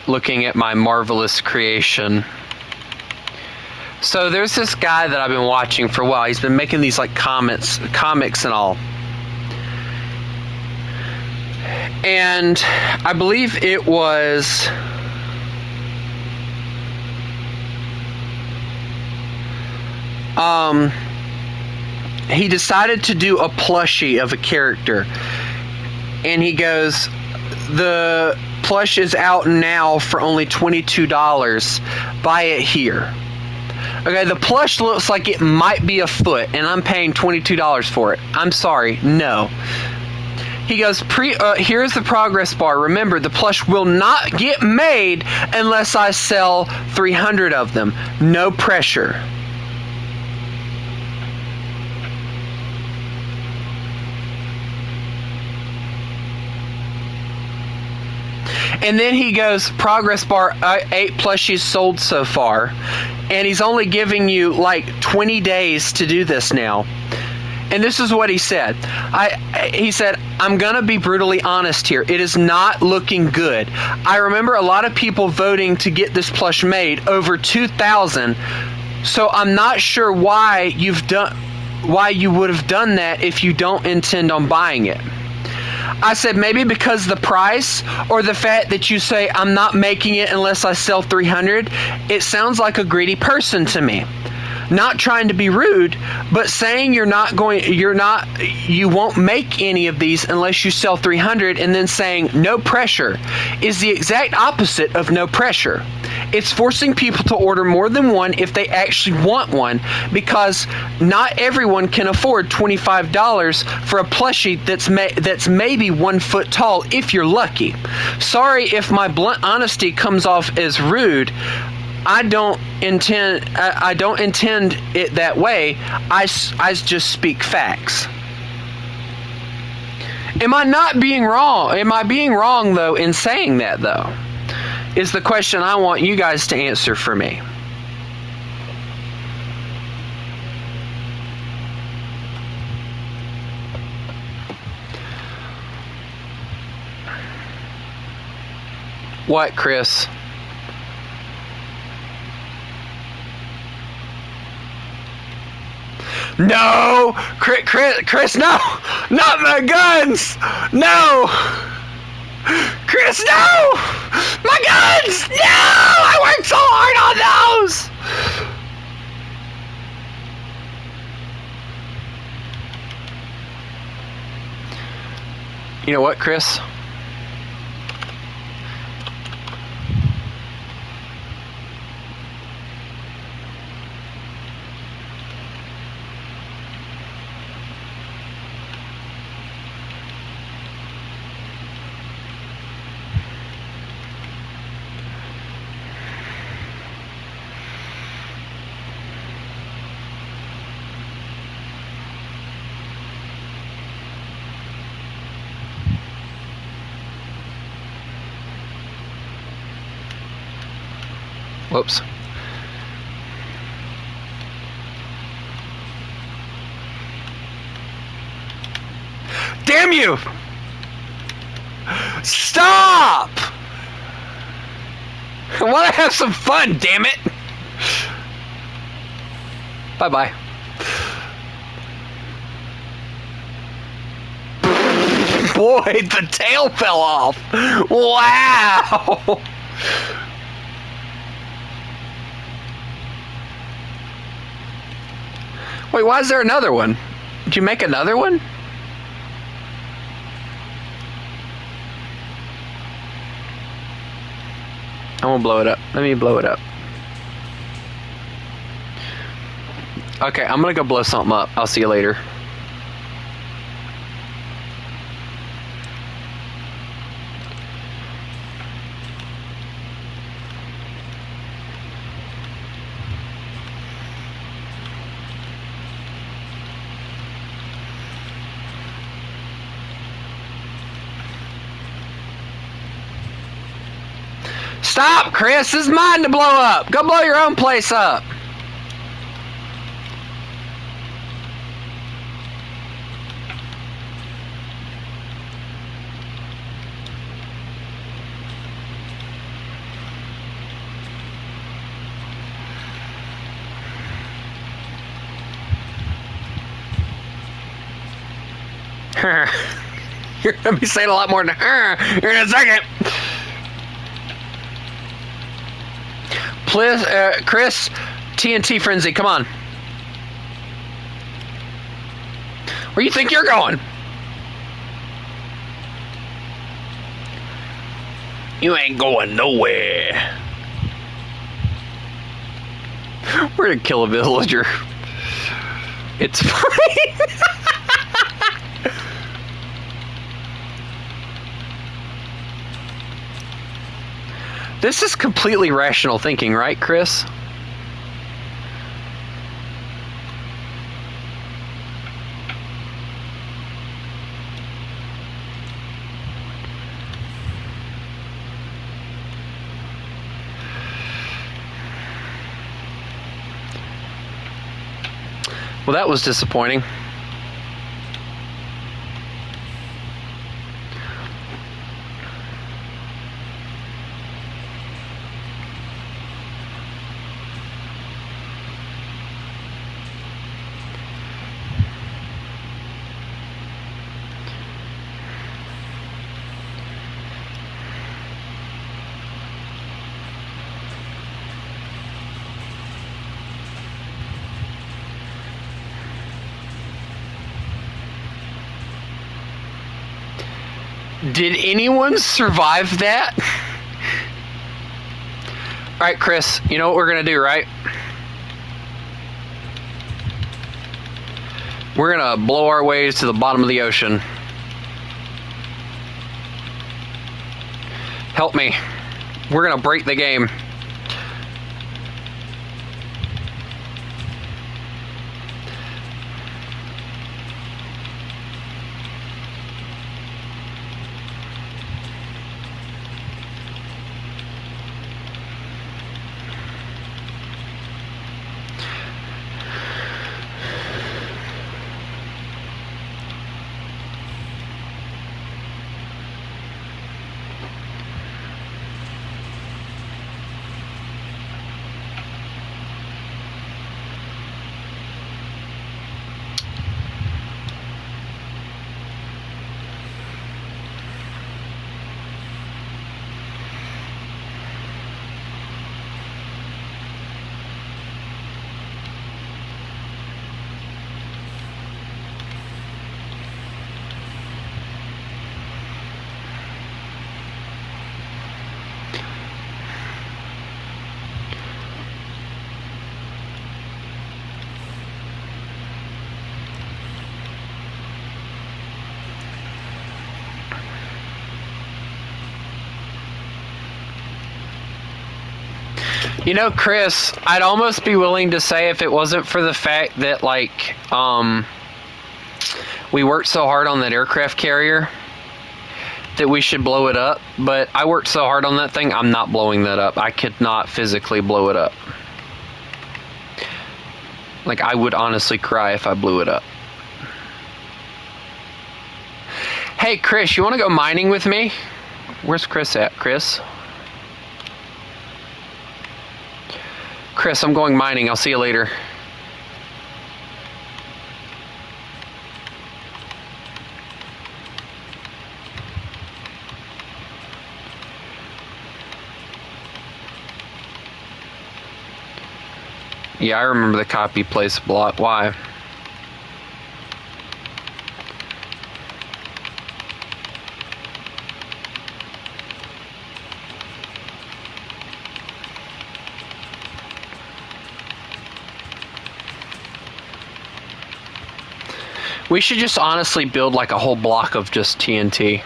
looking at my marvelous creation. So there's this guy that I've been watching for a while. He's been making these like comics and all. And I believe it was he decided to do a plushie of a character. And he goes, the plush is out now for only $22. Buy it here. Okay, the plush looks like it might be a foot, and I'm paying $22 for it. I'm sorry, no. He goes, here's the progress bar. Remember, the plush will not get made unless I sell 300 of them. No pressure. And then he goes, progress bar, 8 plushies sold so far. And he's only giving you like 20 days to do this now. And this is what he said. He said, I'm going to be brutally honest here. It is not looking good. I remember a lot of people voting to get this plush made, over 2,000. So I'm not sure why you would have done that if you don't intend on buying it. I said, maybe because the price or the fact that you say, I'm not making it unless I sell 300. It sounds like a greedy person to me. Not trying to be rude, but saying you won't make any of these unless you sell 300, and then saying no pressure is the exact opposite of no pressure. It's forcing people to order more than one if they actually want one, because not everyone can afford $25 for a plushie that's maybe 1 foot tall if you're lucky. Sorry if my blunt honesty comes off as rude. I don't intend it that way. I just speak facts. Am I not being wrong? Am I being wrong, though, in saying that, though? Is the question I want you guys to answer for me. What, Chris? No! Chris, no! Not my guns! No! Chris, no! My guns! No! I worked so hard on those! You know what, Chris? Whoops. Damn you! Stop! I want to have some fun, damn it! Bye-bye. Boy, the tail fell off! Wow! Wait, why is there another one? Did you make another one? I won't blow it up. Let me blow it up. Okay, I'm gonna go blow something up. I'll see you later. Stop, Chris. This is mine to blow up. Go blow your own place up. You're gonna be saying a lot more than here in a second. Please, Chris, TNT Frenzy, come on. Where you think you're going? You ain't going nowhere. We're gonna kill a villager. It's fine. This is completely rational thinking, right, Chris? Well, that was disappointing. Did anyone survive that? Alright, Chris, you know what we're gonna do, right? We're gonna blow our ways to the bottom of the ocean. Help me. We're gonna break the game. You know, Chris, I'd almost be willing to say if it wasn't for the fact that, like, we worked so hard on that aircraft carrier that we should blow it up. But I worked so hard on that thing, I'm not blowing that up. I could not physically blow it up. Like, I would honestly cry if I blew it up. Hey, Chris, you want to go mining with me? Where's Chris at? Chris? Chris, I'm going mining. I'll see you later. Yeah, I remember the copy place block. Why? We should just honestly build like a whole block of just TNT.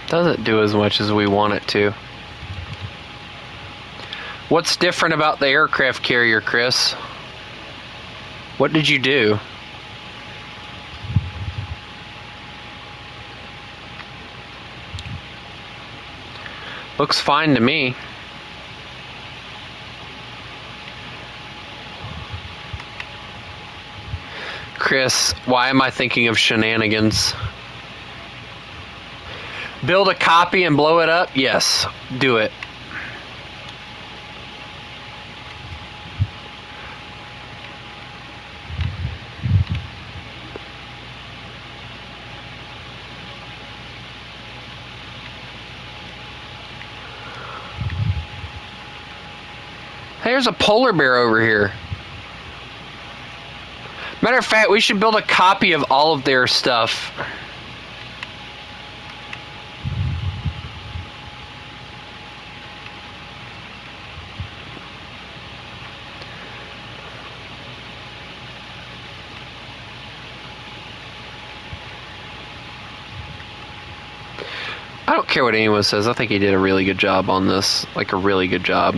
Doesn't do as much as we want it to. What's different about the aircraft carrier, Chris? What did you do? Looks fine to me. Chris, why am I thinking of shenanigans? Build a copy and blow it up? Yes, do it. There's a polar bear over here. Matter of fact, we should build a copy of all of their stuff. I don't care what anyone says. I think he did a really good job on this. Like a really good job.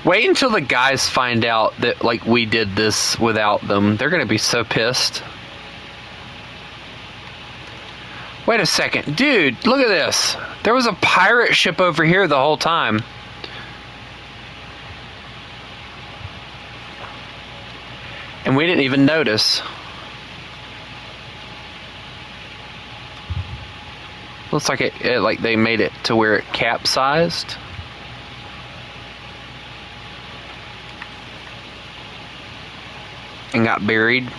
Wait until the guys find out that like we did this without them. They're gonna be so pissed. Wait a second. Dude, look at this. There was a pirate ship over here the whole time. And we didn't even notice. Looks like it like they made it to where it capsized. And got buried.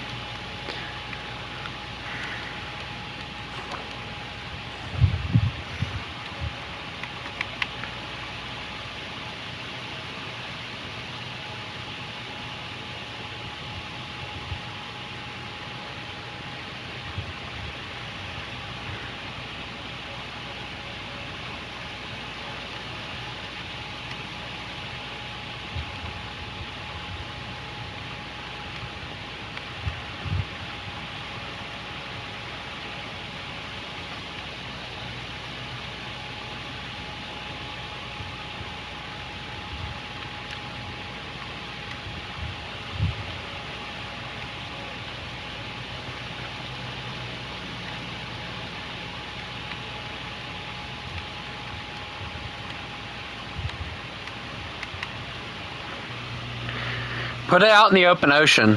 Put it out in the open ocean.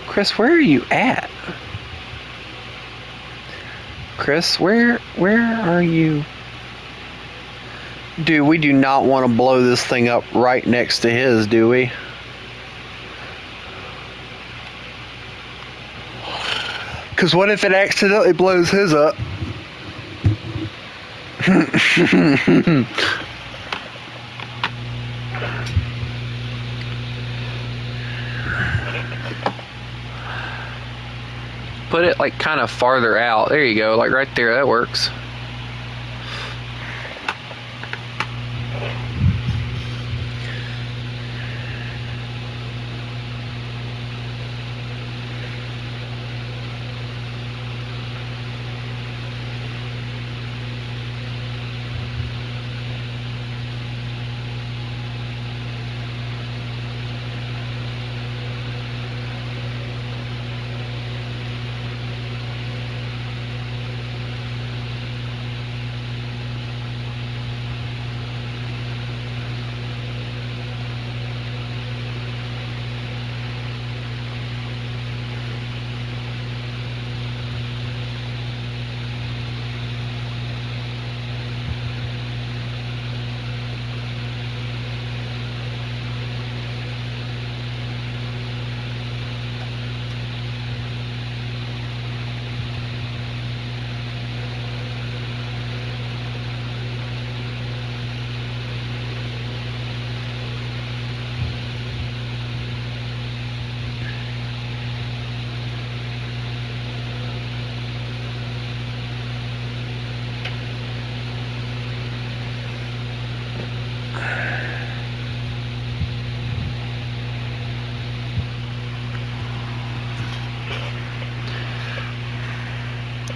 Chris, where are you at? Chris, where are you? Dude, we do not want to blow this thing up right next to his, do we? Because what if it accidentally blows his up? Put it like kind of farther out. There you go, like right there. That works.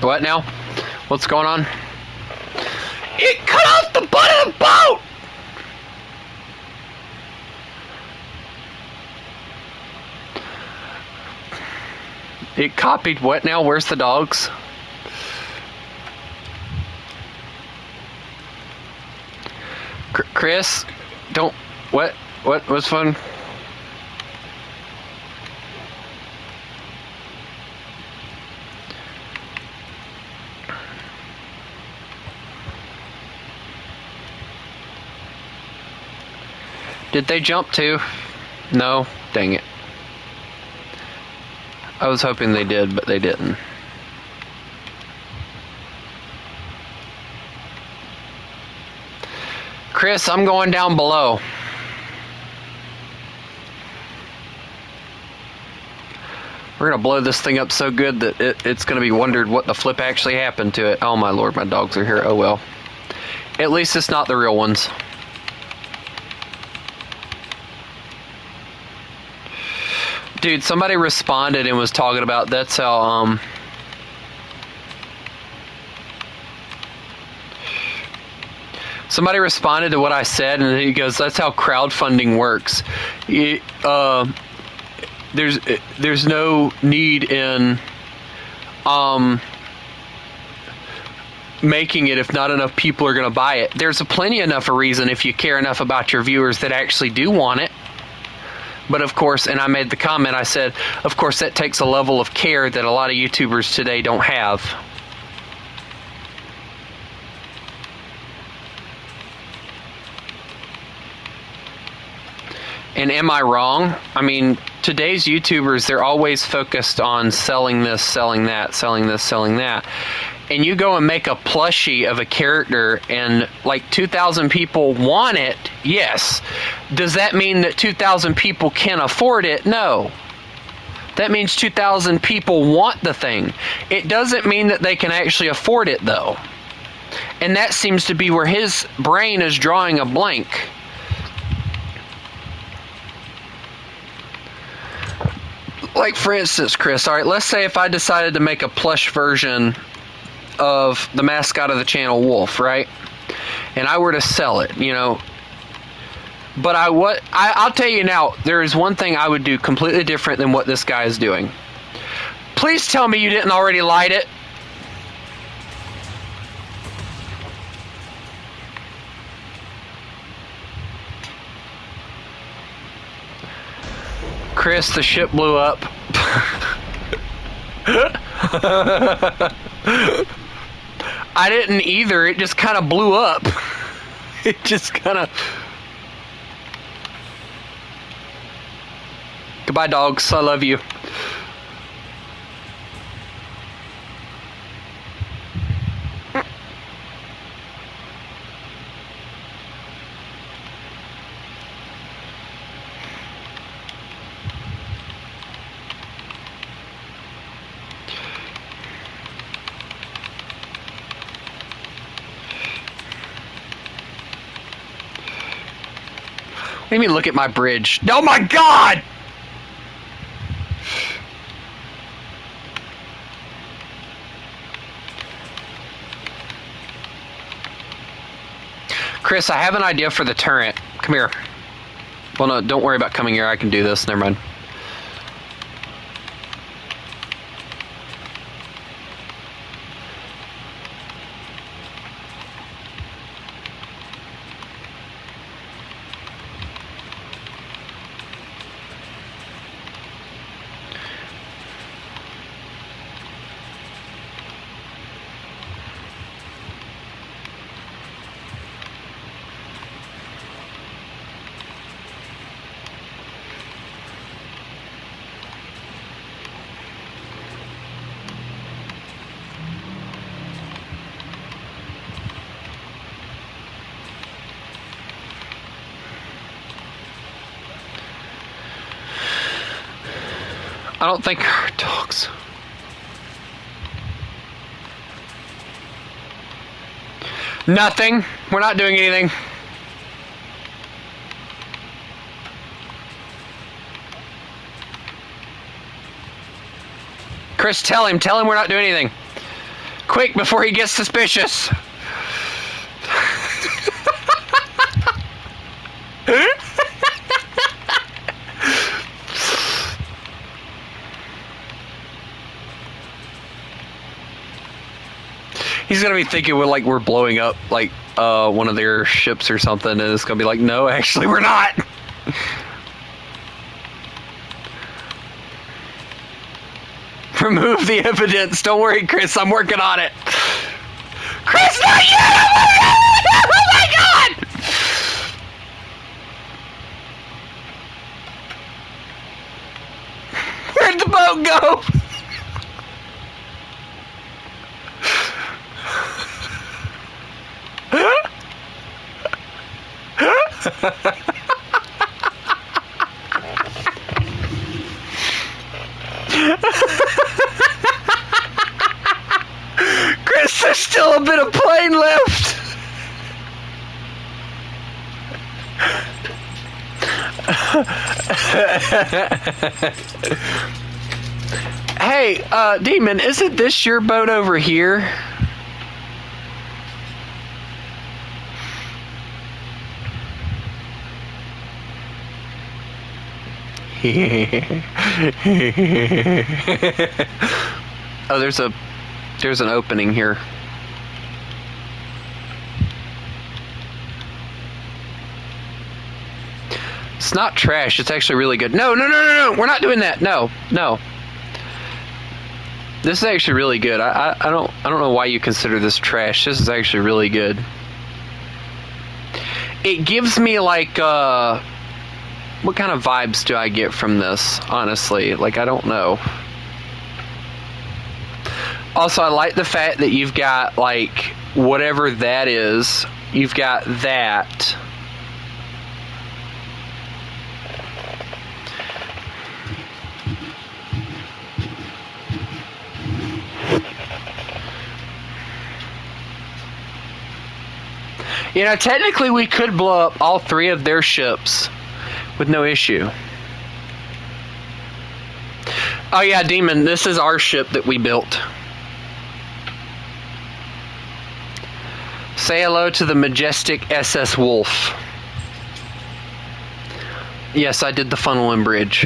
What now? What's going on? It cut off the butt of the boat! It copied what now? Where's the dogs? Chris, don't... What? What was fun? Did they jump too? No? Dang it. I was hoping they did, but they didn't. Chris, I'm going down below. We're going to blow this thing up so good that it's going to be wondered what the flip actually happened to it. Oh my lord, my dogs are here. Oh well. At least it's not the real ones. Dude, somebody responded and was talking about that's how, somebody responded to what I said, and he goes, that's how crowdfunding works. There's no need in making it if not enough people are going to buy it. There's plenty enough a reason if you care enough about your viewers that actually do want it. But of course, and I made the comment, I said, of course that takes a level of care that a lot of YouTubers today don't have. And am I wrong? I mean, today's YouTubers, they're always focused on selling this, selling that, selling this, selling that. And you go and make a plushie of a character and like 2,000 people want it, yes. Does that mean that 2,000 people can afford it? No. That means 2,000 people want the thing. It doesn't mean that they can actually afford it though. And that seems to be where his brain is drawing a blank. Like for instance, Chris, alright, let's say if I decided to make a plush version of the mascot of the channel, Wolf, right? And I were to sell it, you know. But I'll tell you now, there is one thing I would do completely different than what this guy is doing. Please tell me you didn't already light it. Chris, the ship blew up. I didn't either. It just kind of blew up. It just kind of... Goodbye, dogs. I love you. Let me look at my bridge. Oh my God! Chris, I have an idea for the turret. Come here. Well, no, don't worry about coming here. I can do this. Never mind. I don't think our dogs... Nothing. We're not doing anything. Chris, tell him we're not doing anything. Quick, before he gets suspicious. He's gonna be thinking we're blowing up like one of their ships or something, and it's gonna be like, no, actually we're not. Remove the evidence. Don't worry, Chris. I'm working on it. Chris, not yet! Oh my god! Where'd the boat go? Chris, there's still a bit of plane left. Hey, Demon, isn't this your boat over here? Oh, there's an opening here. It's not trash. It's actually really good. No. We're not doing that. No. This is actually really good. I don't know why you consider this trash. This is actually really good. It gives me like what kind of vibes do I get from this? Honestly, like I don't know. Also, I like the fact that you've got like whatever that is. You've got that. You know, technically we could blow up all three of their ships with no issue. Oh yeah, Demon, this is our ship that we built. Say hello to the majestic SS Wolf. Yes, I did the funnel and bridge.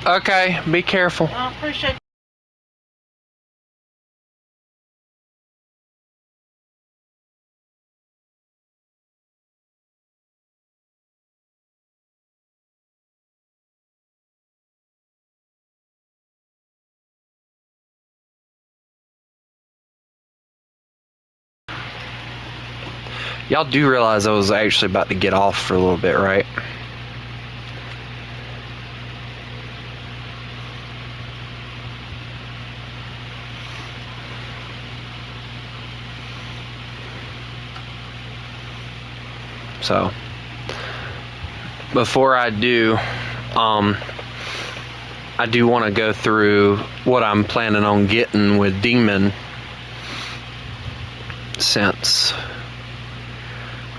Okay, be careful. I appreciate it. Y'all do realize I was actually about to get off for a little bit, right? So, before I do, I do want to go through what I'm planning on getting with Demon, since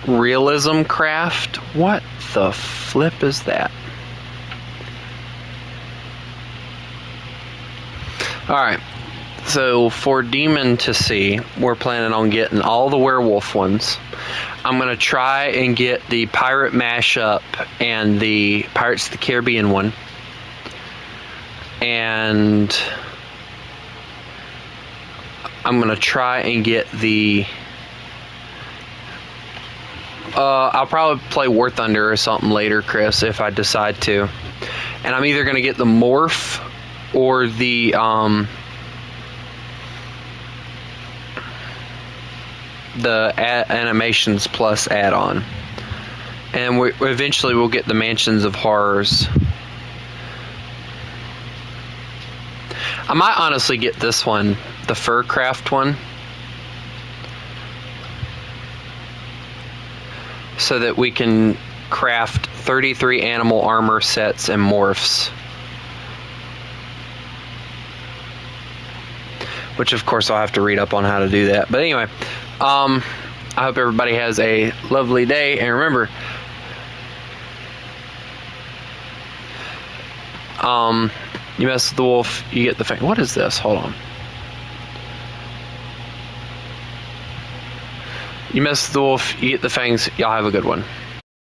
Realism Craft. What the flip is that? Alright, so for Demon to see, we're planning on getting all the werewolf ones. I'm going to try and get the Pirate Mashup and the Pirates of the Caribbean one. And I'm going to try and get the... I'll probably play War Thunder or something later, Chris, if I decide to. And I'm either going to get the Morph or the... Animations Plus add-on, and eventually we'll get the Mansions of Horrors. I might honestly get this one, the Furcraft one, so that we can craft 33 animal armor sets and morphs, which of course I'll have to read up on how to do that. But anyway, I hope everybody has a lovely day, and remember, you mess with the wolf, you get the fang. What is this? Hold on. You mess with the wolf, you get the fangs. Y'all have a good one.